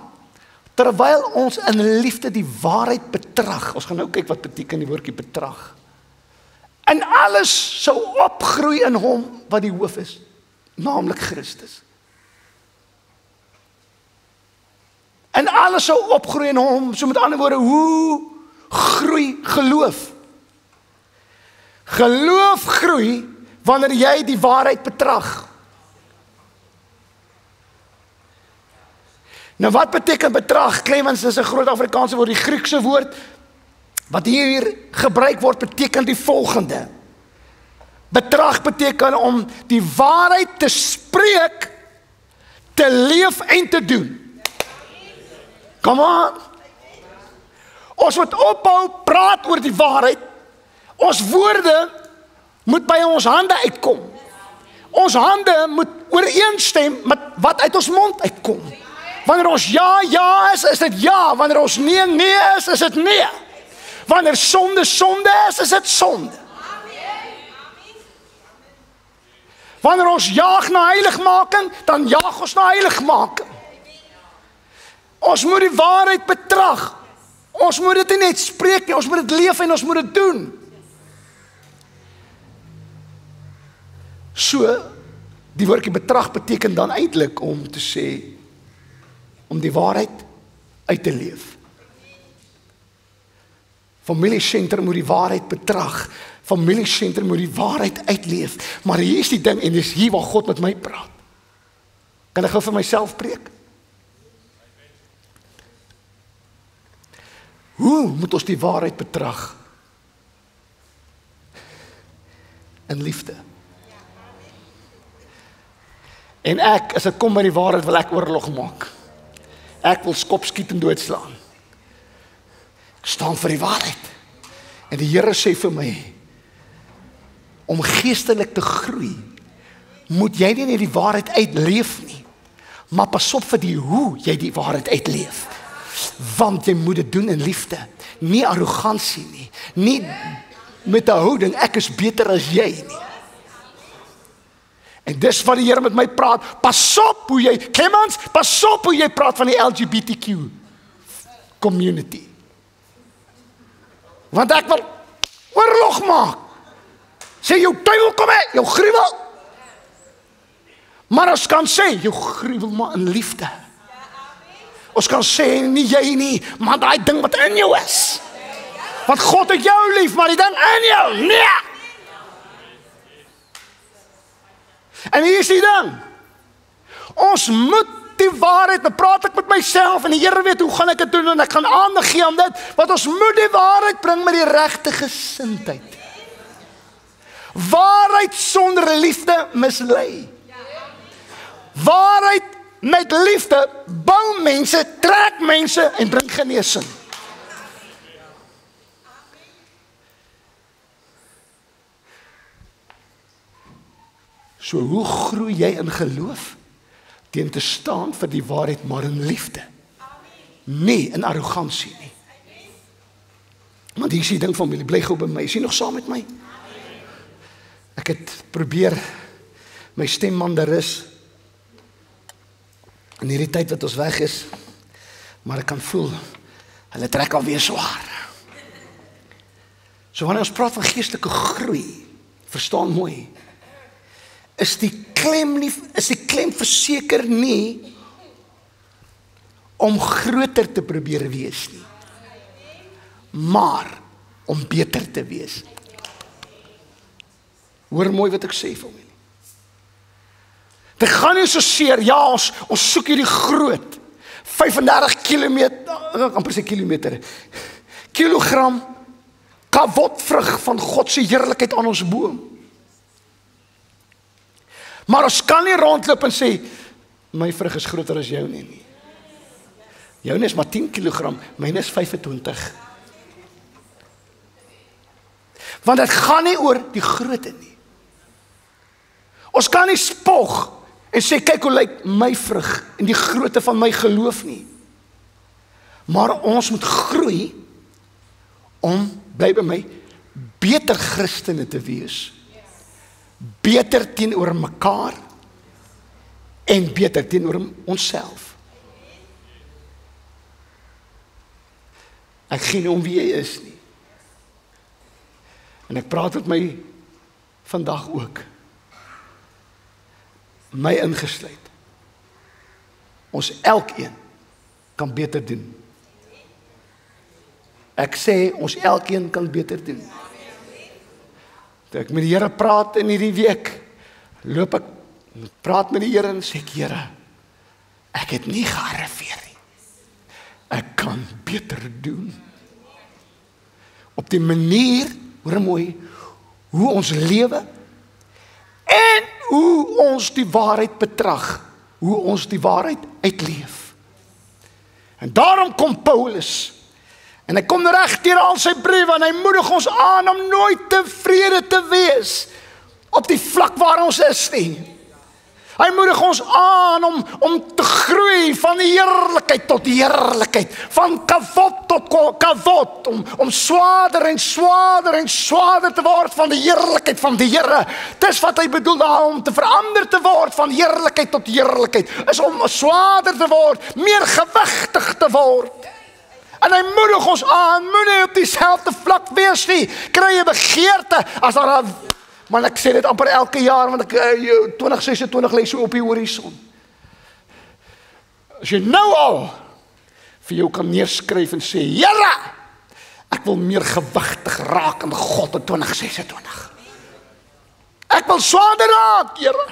[SPEAKER 5] terwyl ons in liefde die waarheid betrag, ons gaan nou kyk wat beteken die woordjie betrag. En alles sou opgroei in hom wat die hoof is, naamlik Christus. En alles sou opgroei in hom, so met ander woorde, hoe groei geloof? Geloof groei wanneer jy die waarheid betrag. Nou wat beteken betrag? Clemens, dis 'n groot Afrikaanse woord, die Griekse woord wat hier gebruik word beteken die volgende. Betrag beteken om die waarheid te spreek, te leef en te doen. Come on. Ons moet ophou praat oor die waarheid. Ons woorde moet by ons hande uitkom. Ons hande moet ooreenstem met wat uit ons mond uitkom. Wanneer ons ja is dit ja. Wanneer ons nee is dit nee. Wanneer sonde is dit sonde. Wanneer ons jaag na heiligmaking, dan jaag ons na heiligmaking. Ons moet die waarheid betrag. Ons moet dit nie net spreek nie, ons moet dit leef en ons moet dit doen. So, die woordjie betrag beteken dan eintlik om te sê, om die waarheid uit te leef. Familiesentrum moet die waarheid betrag. Familiesentrum moet die waarheid uitleef. Maar hier is die ding, en dis hier waar God met my praat. Kan ek gou vir myself preek? Hoe moet ons die waarheid betrag? In liefde. En ek, as ek kom by die waarheid, wil ek oorlog maak. Ek wil skop skiet en doodslaan. Ek staan vir die waarheid. En die Here sê vir my, om geestelik te groei, moet jy nie net die waarheid uitleef nie, maar pas op vir die hoe jy die waarheid uitleef. Want jy moet dit doen in liefde, nie arrogansie nie, nie met 'n houding, ek is beter as jy nie. En dis wat die Here met my praat, pas op hoe jy, Clemens, pas op hoe jy praat van die LGBTQ community. Want ek wil oorlog maak. Sê jou duiwel kom hè, jou gruwel. Maar ons kan sê, jou gruwel maar in liefde. Ons kan sê, nie jy nie, maar daai ding wat in jou is. Want God het jou lief, maar die ding in jou, nee. En hier is die ding. Ons moet die waarheid, dan praat ek met myself, en die Here weet hoe gaan ek dit doen, en ek gaan aandag gee aan dit, want ons moet die waarheid bring met die regte gesindheid. Waarheid sonder liefde mislei. Waarheid met liefde bou mense, trek mense en bring genesing. So hoe groei jy in geloof? Teen te staan vir die waarheid, maar in liefde. Nie in arrogansie nie. Want hier is die ding familie, bly gou by my. Is jy nog saam met my? Ek het probeer my stemmandaris in hierdie tyd wat ons weg is, maar ek kan voel, hulle trek alweer swaar. So wanneer ons praat van geestelike groei, verstaan mooi, is die klem verseker nie om groter te probeer wees nie, maar om beter te wees. Hoor mooi wat ek sê vir my. Dit gaan nie so seer, ja, ons soek hierdie groot 35 kilogram kavotvrug van God se heerlikheid aan ons boom. Maar ons kan nie rondloop en sê, my vrug is groter as jou nie. Joune is maar 10 kilogram, myne is 25. Want dit gaan nie oor die grootte nie. Ons kan nie spog en sê, kyk hoe lyk my vrug en die grootte van my geloof nie. Maar ons moet groei om, bly by my, beter Christene te wees. Beter teenoor mekaar en beter teenoor onsself. Ek gee nie om wie jy is nie. En ek praat met my vandag ook. My ingesluit. Ons elkeen kan beter doen. Ek sê ons elkeen kan beter doen. Toe ek met die Here praat in hierdie week, loop ek, praat met die Here en sê ek, Here, ek het nie gearriveer nie. Ek kan beter doen. Op die manier, hoor mooi, hoe ons lewe en hoe ons die waarheid betrag, hoe ons die waarheid uitleef. En daarom kom Paulus, en hy kom reg deur al sy briewe, en hy moedig ons aan om nooit tevrede te wees op die vlak waar ons is nie. Hy moedig ons aan om te groei van die heerlikheid tot die heerlikheid, van kavot tot kavot, om swaarder en swaarder en swaarder te word van die heerlikheid van die Here. Dis wat hy bedoel daar, om te verander te word van heerlikheid tot heerlikheid, is om swaarder te word, meer gewigtig te word. En hy moedig ons aan, moenie op dieselfde vlak wees nie, kry jy begeerte, as daar maar ek sê dit amper elke jaar, want ek 2026 lê so op die horison. As jy nou al vir jou kan neerskryf en sê, Here, ek wil meer gewigtig raak in God in 2026. Ek wil swaarder raak, Here.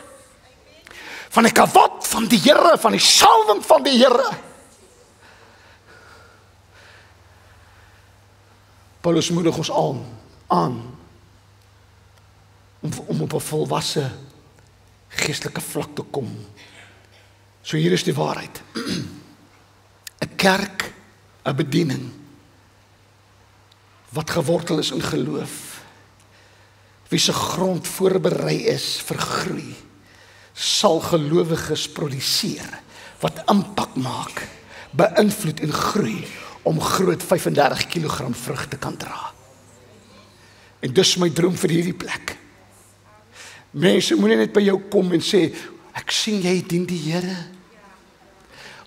[SPEAKER 5] Van die kavot van die Here, van die salwing van die Here. Paulus moedig ons aan om op 'n volwasse geestelike vlak te kom. So hier is die waarheid. 'n Kerk, 'n bediening wat gewortel is in geloof, wie se grond voorberei is vir groei, sal gelowiges produseer wat impak maak, beïnvloed en groei om groot 35 kg vrug te kan dra. En dis my droom vir hierdie plek. Mense moenie net by jou kom en sê, ek sien jy dien die Here.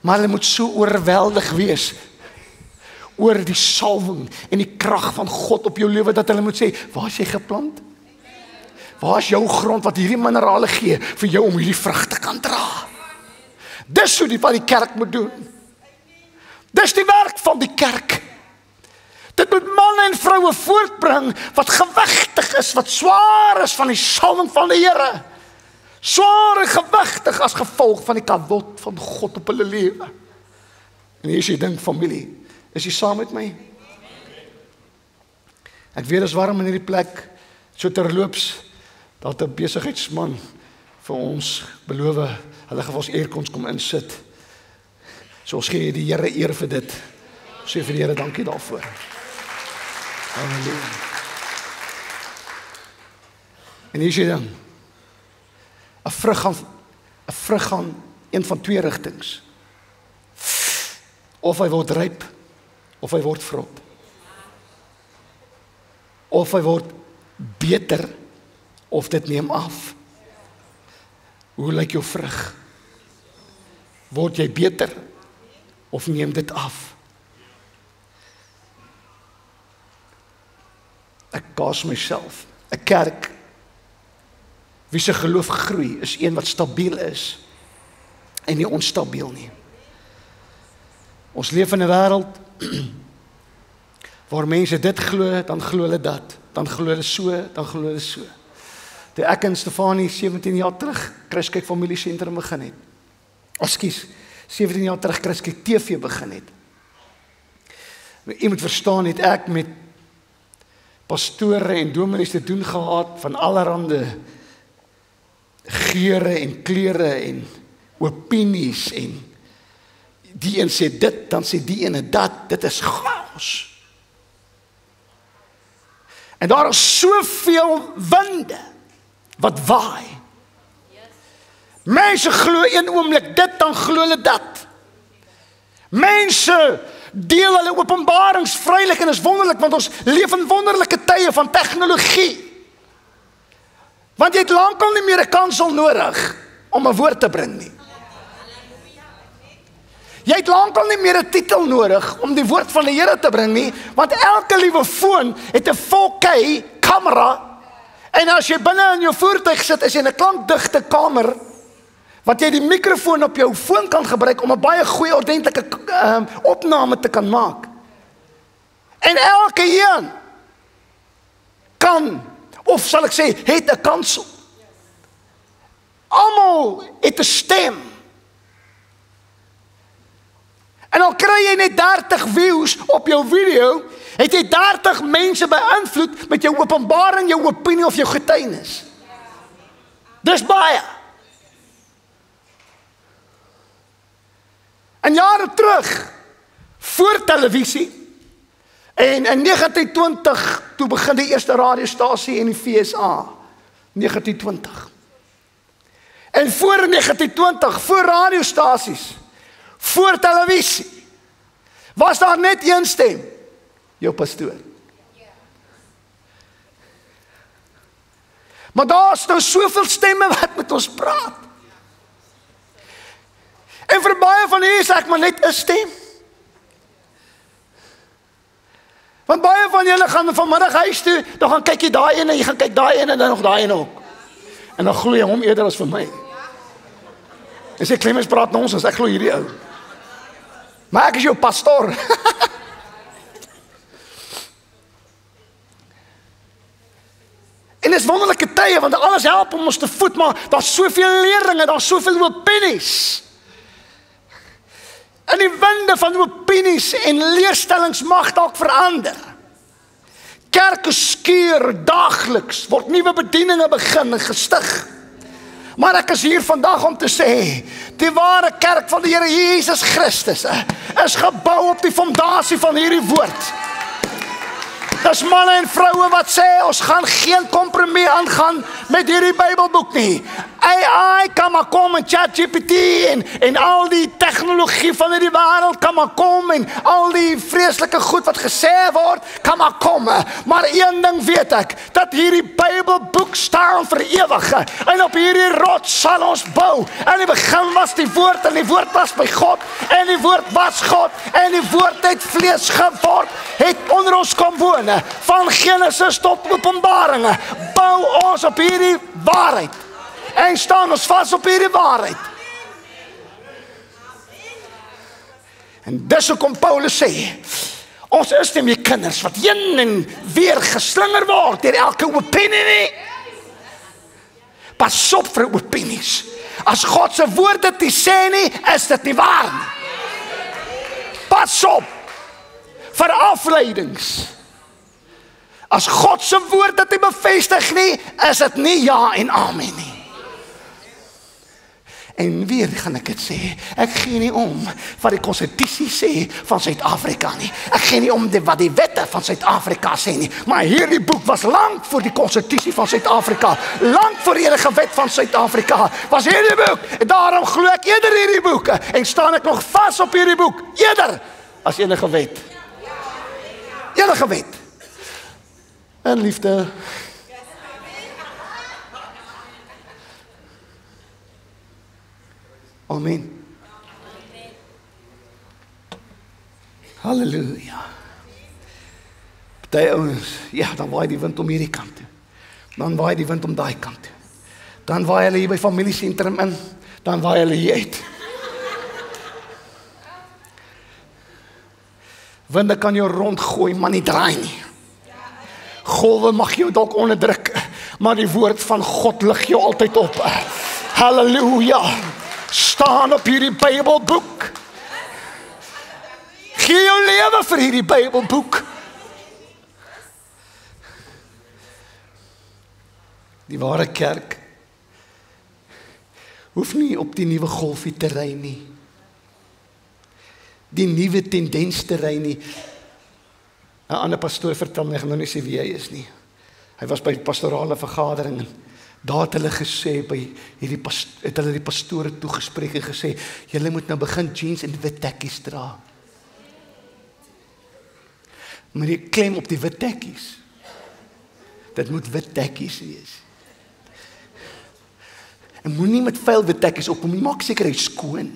[SPEAKER 5] Maar hulle moet so oorweldig wees oor die salwing en die krag van God op jou lewe, dat hulle moet sê, waar is jy geplant? Waar is jou grond wat hierdie minerale gee vir jou om hierdie vrug te kan dra? Dis hoe wat die kerk moet doen. Dis die werk van die kerk. Dit moet manne en vroue voortbring wat gewigtig is, wat swaar is van die salwing van die Here. Swaar en gewigtig as gevolg van die kavot van God op hulle lewe. En hier is die ding, familie, is jy saam met my? Ek weet is warm in hierdie plek, so terloops, dat 'n besigheidsman vir ons beloof, hulle gaan ons aircons kom insit. So ons gee die Here eer vir dit. Ons sê vir die Here dankie daarvoor. Halleluja. En hier is die ding. 'n vrug gaan een van twee rigtings. Of hy word ryp, of hy word vrot. Of hy word beter, of dit neem af. Hoe lyk jou vrug? Word jy beter, of neem dit af? Ek kaas myself. 'n kerk wie se geloof groei, is een wat stabiel is en nie onstabiel nie. Ons leef in 'n wêreld waar mense dit glo, dan glo hulle dat, dan glo hulle so, dan glo hulle so. Toe ek en Stefanie 17 jaar terug Christkyk familiesentrum begin het. Ekskuus, 17 jaar terug Christkyk TV begin het. Jy moet verstaan, het ek met pastore en dominees te doen gehad van allerhande geure en kleure en opinies en die een sê dit, dan sê die ene dat, dit is chaos. En daar is soveel winde wat waai. Mense glo een oomblik dit, dan glo hulle dat. Mense deel hulle openbarings vrylik en is wonderlik, want ons leef in wonderlike tye van tegnologie. Want jy het lankal nie meer 'n kansel nodig om 'n woord te bring nie. Jy het lankal nie meer 'n titel nodig om die woord van die Here te bring nie, want elke liewe foon het 'n 4K kamera, en as jy binne in jou voertuig sit, is jy in 'n klankdigte kamer, wat jy die mikrofoon op jou foon kan gebruik om 'n baie goeie ordentlike opname te kan maak. En elke een kan, of sal ek sê, het 'n kansel. Almal het 'n stem. En al kry jy net 30 views op jou video, het jy 30 mense beïnvloed met jou openbaring, jou opinie of jou getuienis. Dis baie. En jare terug, voor televisie, en in 1920, toe begin die eerste radiostasie in die VSA, 1920. En voor 1920, voor radiostasies, voor televisie, was daar net een stem, jou pastoor. Maar daar is nou soveel stemme wat met ons praat. En vir baie van hier sê ek maar net 'n stem. Want baie van julle gaan vanmiddag huis toe, dan gaan kyk jy daai een en jy gaan kyk daai een en dan nog daai een ook. En dan glo jy hom eerder as vir my. En sê Clemens praat nonsens, ek glo hierdie ou. Maar ek is jou pastoor. En dis wonderlike tye, want alles help om ons te voed, maar daar's soveel leringe, daar's soveel opinies. En die winde van opinies en leerstellings mag dalk verander. Kerke skeur daagliks, word nuwe bedieninge begin en gestig. Maar ek is hier vandag om te sê, die ware kerk van die Here Jesus Christus is gebou op die fondasie van hierdie woord. Dis manne en vroue wat sê, ons gaan geen kompromie aangaan met hierdie Bybelboek nie. AI kan maar kom en ChatGPT en al die tegnologie van die wêreld kan maar kom en al die vreeslike goed wat gesê word, kan maar kom. Maar een ding weet ek, dat hierdie Bybelboek staan vir ewig. En op hierdie rots sal ons bou. In die begin was die woord en die woord was by God en die woord was God en die woord het vlees geword, het onder ons kom woon. Van Genesis tot Openbaring bou ons op hierdie waarheid en staan ons vas op hierdie waarheid. En dis hoekom Paulus sê, ons is nie meer kinders wat heen en weer geslinger word deur elke opinie nie. Pas op vir opinies. As God se woord dit nie sê nie, is dit nie waar nie. Pas op vir afleidings. As God se woord dit nie bevestig nie, is dit nie ja en amen nie. En weer gaan ek dit sê, ek gee nie om wat die konstitusie sê van Suid-Afrika nie. Ek gee nie om wat die wette van Suid-Afrika sê nie. Maar hierdie boek was lank voor die konstitusie van Suid-Afrika, lank voor enige wet van Suid-Afrika, was hierdie boek. En daarom glo ek eerder hierdie boek en staan ek nog vas op hierdie boek, eerder as enige wet. Enige wet. En liefde. Amen. Halleluja. Party ouens, ja, dan waai die wind om hierdie kant toe. Dan waai die wind om daai kant toe. Dan waai hulle hier by familiesentrum in, dan waai hulle hier uit. Winde kan jou rondgooi, maar nie draai nie. Golwe mag jou dalk onderdruk, maar die woord van God lig jou altyd op. Halleluja. Staan op hierdie Bybelboek. Gee jou lewe vir hierdie Bybelboek. Die ware kerk hoef nie op die nuwe golfie te ry nie. Die nuwe tendens te ry nie. 'n ander pastoor vertel my, ek gaan nou nie sê wie hy is nie. Hy was by pastorale vergadering en daar het hulle gesê, het hulle die pastore toegespreek en gesê, julle moet nou begin jeans en wit tekkies dra. Maar die klem op die wit tekkies. Dit moet wit tekkies wees. En moenie met vuil wit tekkies opkom nie, maak seker hy skoon.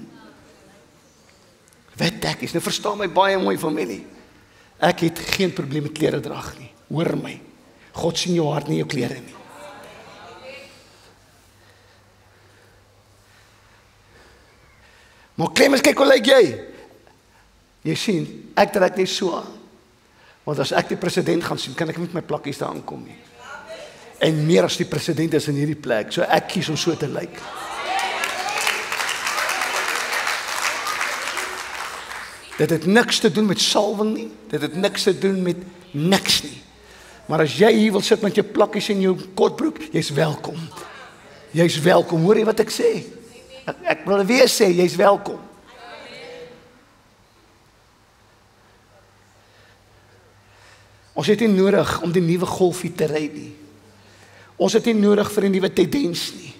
[SPEAKER 5] Wit tekkies, nou verstaan my baie mooi familie. Ek het geen probleem met klere drag nie. Hoor my. God sien jou hart nie jou klere nie. Maar Clemens, kyk hoe lyk jy? Jy sien, ek trek nie so aan. Want as ek die president gaan sien, kan ek met my plakkies daar aankom nie. En meer as die president is in hierdie plek, so ek kies om so te lyk. Dit het niks te doen met salwing nie, dit het niks te doen met niks nie. Maar as jy hier wil sit met jou plakkies en jou kortbroek, jy's welkom. Jy's welkom, hoor jy wat ek sê? Ek wil weer sê, jy's welkom. Ons het nie nodig om die nuwe golfie te ry nie. Ons het nie nodig vir 'n nuwe tendens nie.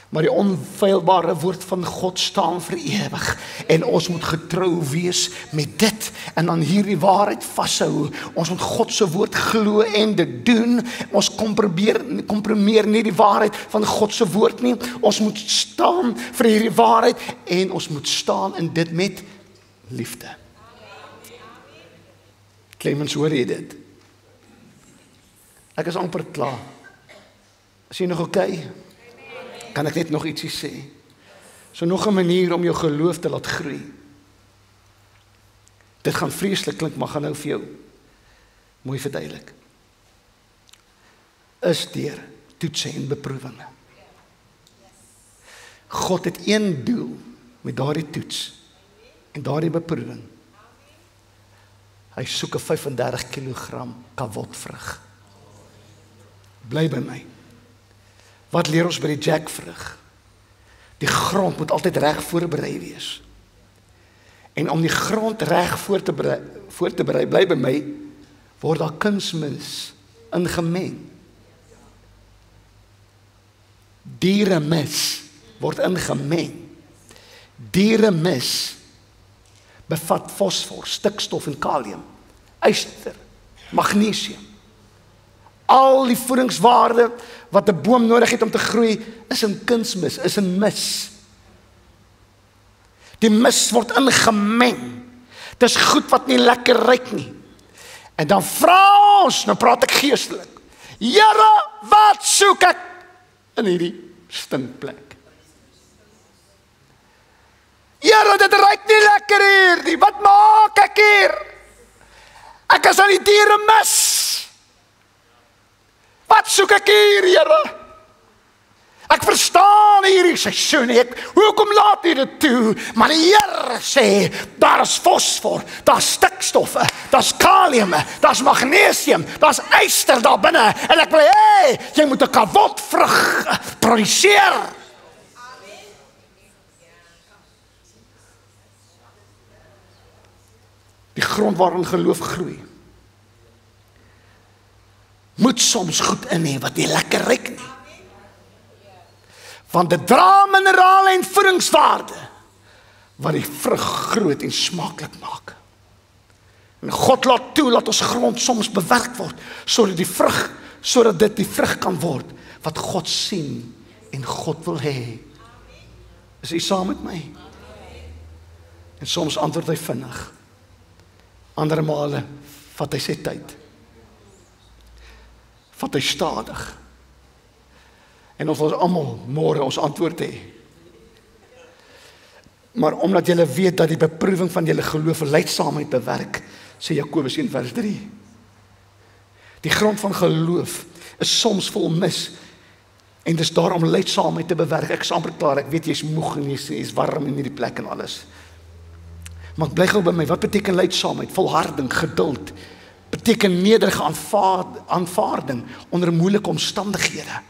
[SPEAKER 5] Maar die onfeilbare woord van God staan vir ewig. En ons moet getrou wees met dit en aan hierdie waarheid vashou. Ons moet God se woord glo en dit doen. Ons kompromieer nie die waarheid van God se woord nie. Ons moet staan vir hierdie waarheid en ons moet staan in dit met liefde. Clemens, hoor jy dit? Ek is amper klaar. Is jy nog oké? Kan ek net nog ietsie sê? So nog 'n manier om jou geloof te laat groei. Dit gaan vreeslik klink, maar gaan nou vir jou mooi verduidelik. Is deur toetse en beproewinge. God het een doel met daardie toets en daardie beproewing. Hy soek 'n 35 kg kawotvrug. Bly by my. Wat leer ons by die jackvrug? Die grond moet altyd reg voorberei wees. En om die grond reg voor te berei, bly by my, word daar kunsmis ingemeng. Dieremis word ingemeng. Dieremis bevat fosfor, stikstof en kalium, yster, magnesium. Al die voedingswaarde wat 'n boom nodig het om te groei, is in kunsmis, is in mis. Die mis word ingemeng. Dis goed wat nie lekker ruik nie. En dan vra ons, nou praat ek geestelik, Here, wat soek ek in hierdie stinkplek? Here, dit ruik nie lekker hier nie. Wat maak ek hier? Ek is aan die diere mis. Wat soek ek hier, Here? Ek verstaan hierdie seisoen nie. Hoekom laat U dit toe? Maar die Here sê, daar is fosfor, daar is stikstoffe, daar is kalium, daar is magnesium, daar is yster daar binne. En ek wil hê, jy moet 'n kavontvrug produseer. Die grond waarin geloof groei, moet soms goed in hê wat nie lekker ruik nie. Want dit dra minerale en voedingswaarde wat die vrug groot en smaaklik maak. En God laat toe dat ons grond soms bewerk word sodat dit die vrug kan word wat God sien en God wil hê. Is U saam met my? En soms antwoord hy vinnig. Ander male vat hy sy tyd. Vat hy stadig. En ons almal môre ons antwoord hê. Maar omdat julle weet dat die beproewing van julle geloof lydsaamheid bewerk, sê Jakobus 1 vers 3. Die grond van geloof is soms vol mis, en dis daarom lydsaamheid te bewerk. Ek is amper klaar, ek weet jy's moeg en jy's warm in hierdie plek en alles. Maar bly gou by my, wat beteken lydsaamheid? Volharding, geduld, beteken nederige aanvaarding onder moeilike omstandighede.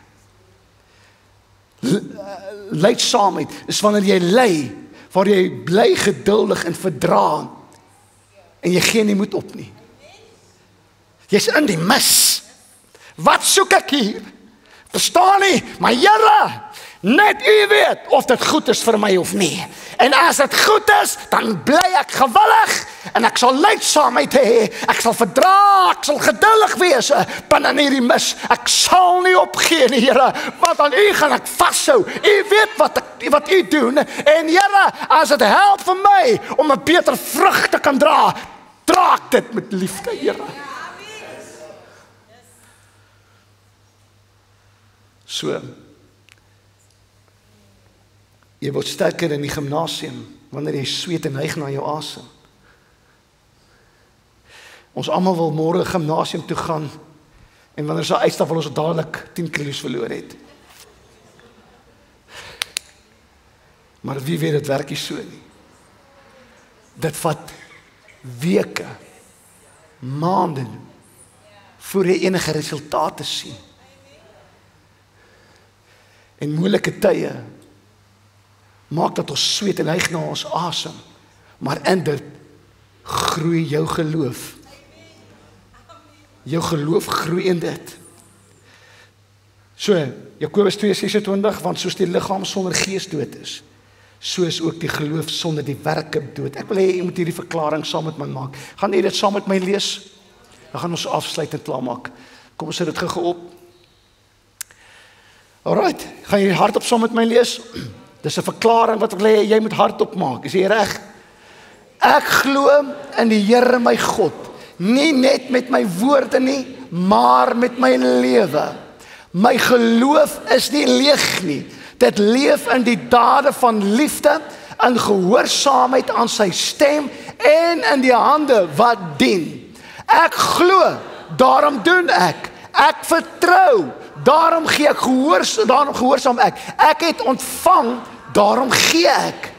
[SPEAKER 5] Lydsaamheid is wanneer jy ly, waar jy bly geduldig en verdra, en jy gee nie moed op nie. Jy's in die mis. Wat soek ek hier? Verstaan nie, maar Here, net U weet of dit goed is vir my of nie. En as dit goed is, dan bly ek gewillig en ek sal lydsaamheid hê. Ek sal verdra, ek sal geduldig wees binne in hierdie mis. Ek sal nie opgee nie, Here, want aan U gaan ek vashou. U weet wat U doen. En Here, as dit help vir my om 'n beter vrug te kan dra ek dit met liefde, Here. So, jy word sterker in die gimnasium wanneer jy sweet en hyg na jou asem. Ons almal wil môre gimnasium toe gaan en wanneer ons uitstap wil ons dadelik 10 kilos verloor het. Maar wie weet dit werk nie so nie. Dit vat weke, maande voor jy enige resultate sien. En moeilike tye maak dat ons sweet en hyg na ons asem, maar in dit groei jou geloof. Jou geloof groei in dit. So, Jakobus 2:26, want soos die liggaam sonder gees dood is, so is ook die geloof sonder die werke dood. Ek wil hê jy moet hierdie verklaring saam met my maak. Gaan jy dit saam met my lees? Dan gaan ons afsluit en klaarmaak. Kom ons sit dit gou op. Alright, gaan jy hardop saam met my lees? Dis 'n verklaring wat ek wil hê jy moet hardop maak. Is jy reg? Ek glo in die Here my God, nie net met my woorde nie, maar met my lewe. My geloof is nie leeg nie. Dit leef in die dade van liefde, in gehoorsaamheid aan sy stem en in die hande wat dien. Ek glo, daarom doen ek. Ek vertrou, daarom gehoorsaam ek. Ek het ontvang, daarom gee ek.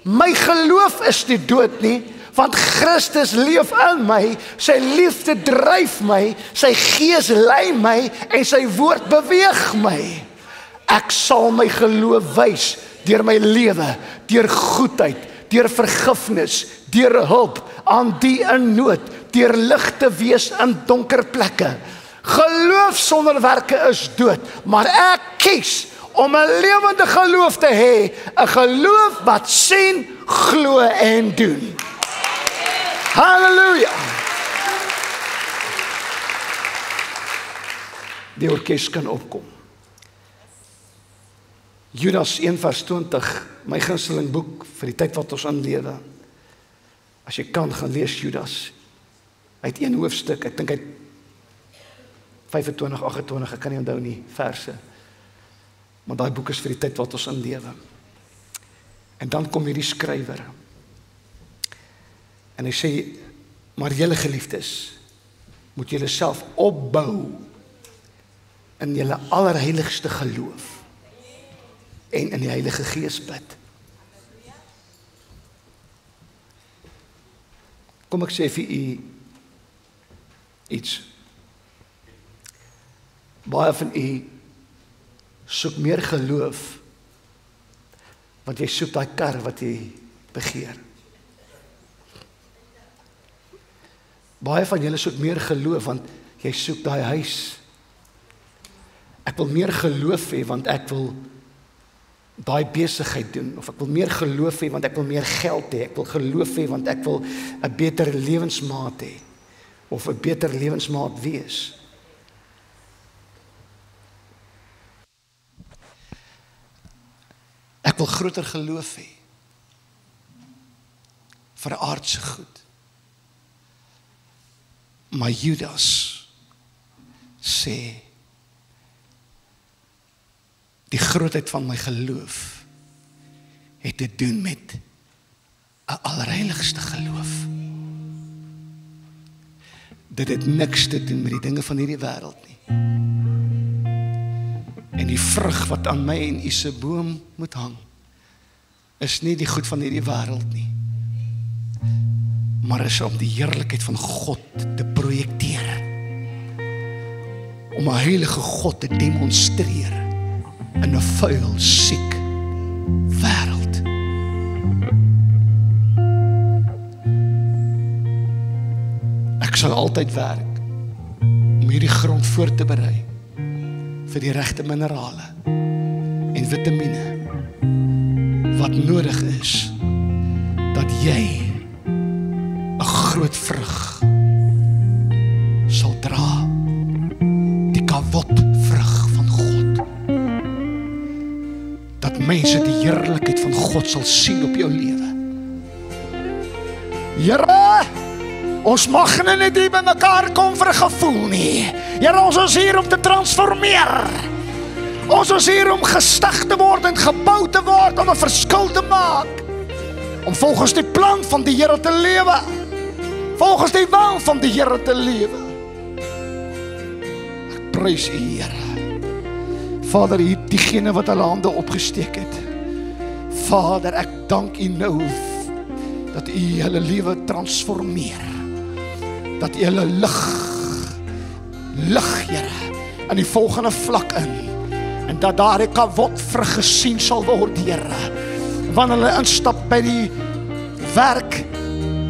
[SPEAKER 5] My geloof is nie dood nie, want Christus leef in my, sy liefde dryf my, sy gees lei my en sy woord beweeg my. Ek sal my geloof wys deur my lewe, deur goedheid, deur vergifnis, deur hulp aan die in nood, deur lig te wees in donker plekke. Geloof sonder werke is dood, maar ek kies om 'n lewende geloof te hê, 'n geloof wat sien, glo en doen. Halleluja. Die orkes kan opkom. Judas 1:20, my gunsteling boek vir die tyd wat ons in lewe. As jy kan, gaan lees Judas. Hy het een hoofstuk, ek dink hy 25, 28, ek kan nie onthou nie, verse. Maar daai boek is vir die tyd wat ons in lewe. En dan kom hierdie skrywer. En hy sê, maar julle geliefdes, moet julle self opbou in julle allerheiligste geloof en in die Heilige Gees bid. Kom ek sê vir u iets. Baie van u soek meer geloof, want jy soek daai kar wat jy begeer. Baie van julle soek meer geloof, want jy soek daai huis. Ek wil meer geloof hê, want ek wil daai besigheid doen, of ek wil meer geloof hê, want ek wil meer geld hê, ek wil geloof hê, want ek wil 'n beter lewensmaat hê, of 'n beter lewensmaat wees. Ek wil groter geloof hê, vir aardse goed. Maar Judas sê, die grootheid van my geloof het te doen met 'n allerheiligste geloof. Dit het niks te doen met die dinge van hierdie wêreld nie. En die vrug wat aan my en u se boom moet hang, is nie die goed van hierdie wêreld nie, maar is om die heerlikheid van God te projekteer, om 'n heilige God te demonstreer in 'n vuil, siek wêreld. Ek sal altyd werk om hierdie grond voor te berei vir die regte minerale en vitamiene wat nodig is dat jy 'n groot vrug sal dra, die kavot vrug van God, dat mense die heerlikheid van God sal sien op jou lewe. Here, ons mag net hier by mekaar kom vir 'n gevoel nie. Here, ons is hier om te transformeer. Ons is hier om gestig te word en gebou te word, om 'n verskil te maak, om volgens die plan van die Here te lewe, volgens die wil van die Here te lewe. Ek prys U, Here. Vader, U diegene wat hulle hande opgesteek het. Vader, ek dank U nou dat U hulle lewe transformeer, dat U hulle lig, Here, in die volgende vlak in, en dat daar 'n kavot vrug gesien sal word, Here, wanneer hulle instap by die werk.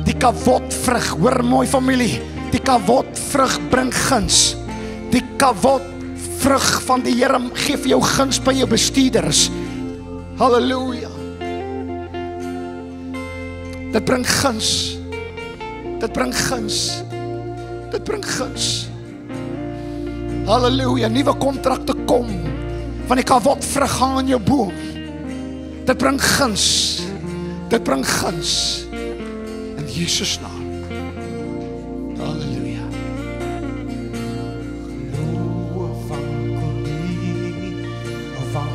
[SPEAKER 5] Die kavot vrug, hoor mooi familie, die kavot vrug bring guns. Die kavot vrug van die Here gee vir jou guns by jou bestuurders. Halleluja. Dit bring guns. Dit bring guns. Dit bring guns. Halleluja, nuwe kontrakte kom van die kavot vrug hang aan jou boom. Dit bring guns. Dit bring guns. In Jesus naam. Halleluja.
[SPEAKER 6] Geloof van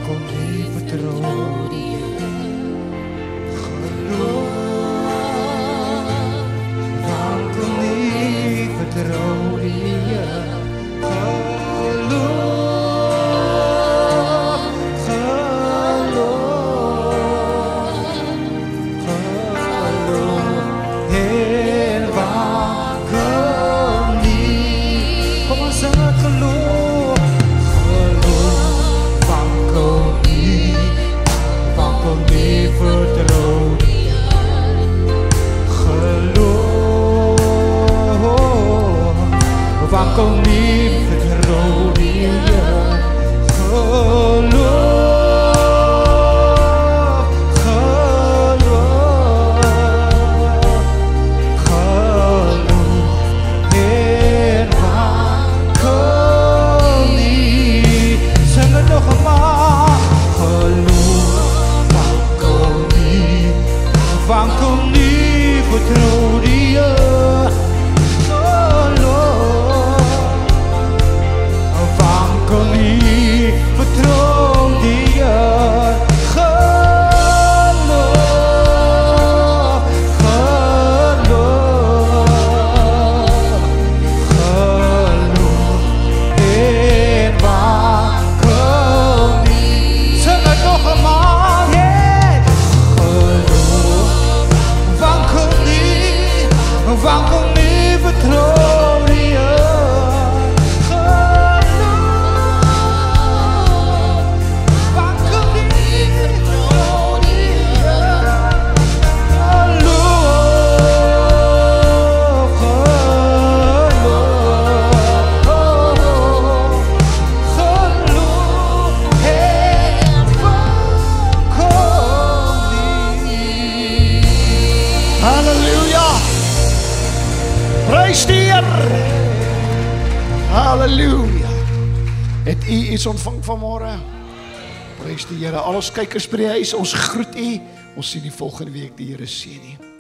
[SPEAKER 6] kon nie vertrou. Geloof van kon nie vertrou. Geloof,
[SPEAKER 5] Halleluja. Prys die Here. Halleluja. Het u iets ontvang vanmôre? Prys die Here. Al ons kykers by die huis, ons groet u. Ons sien die volgende week die Here seën u.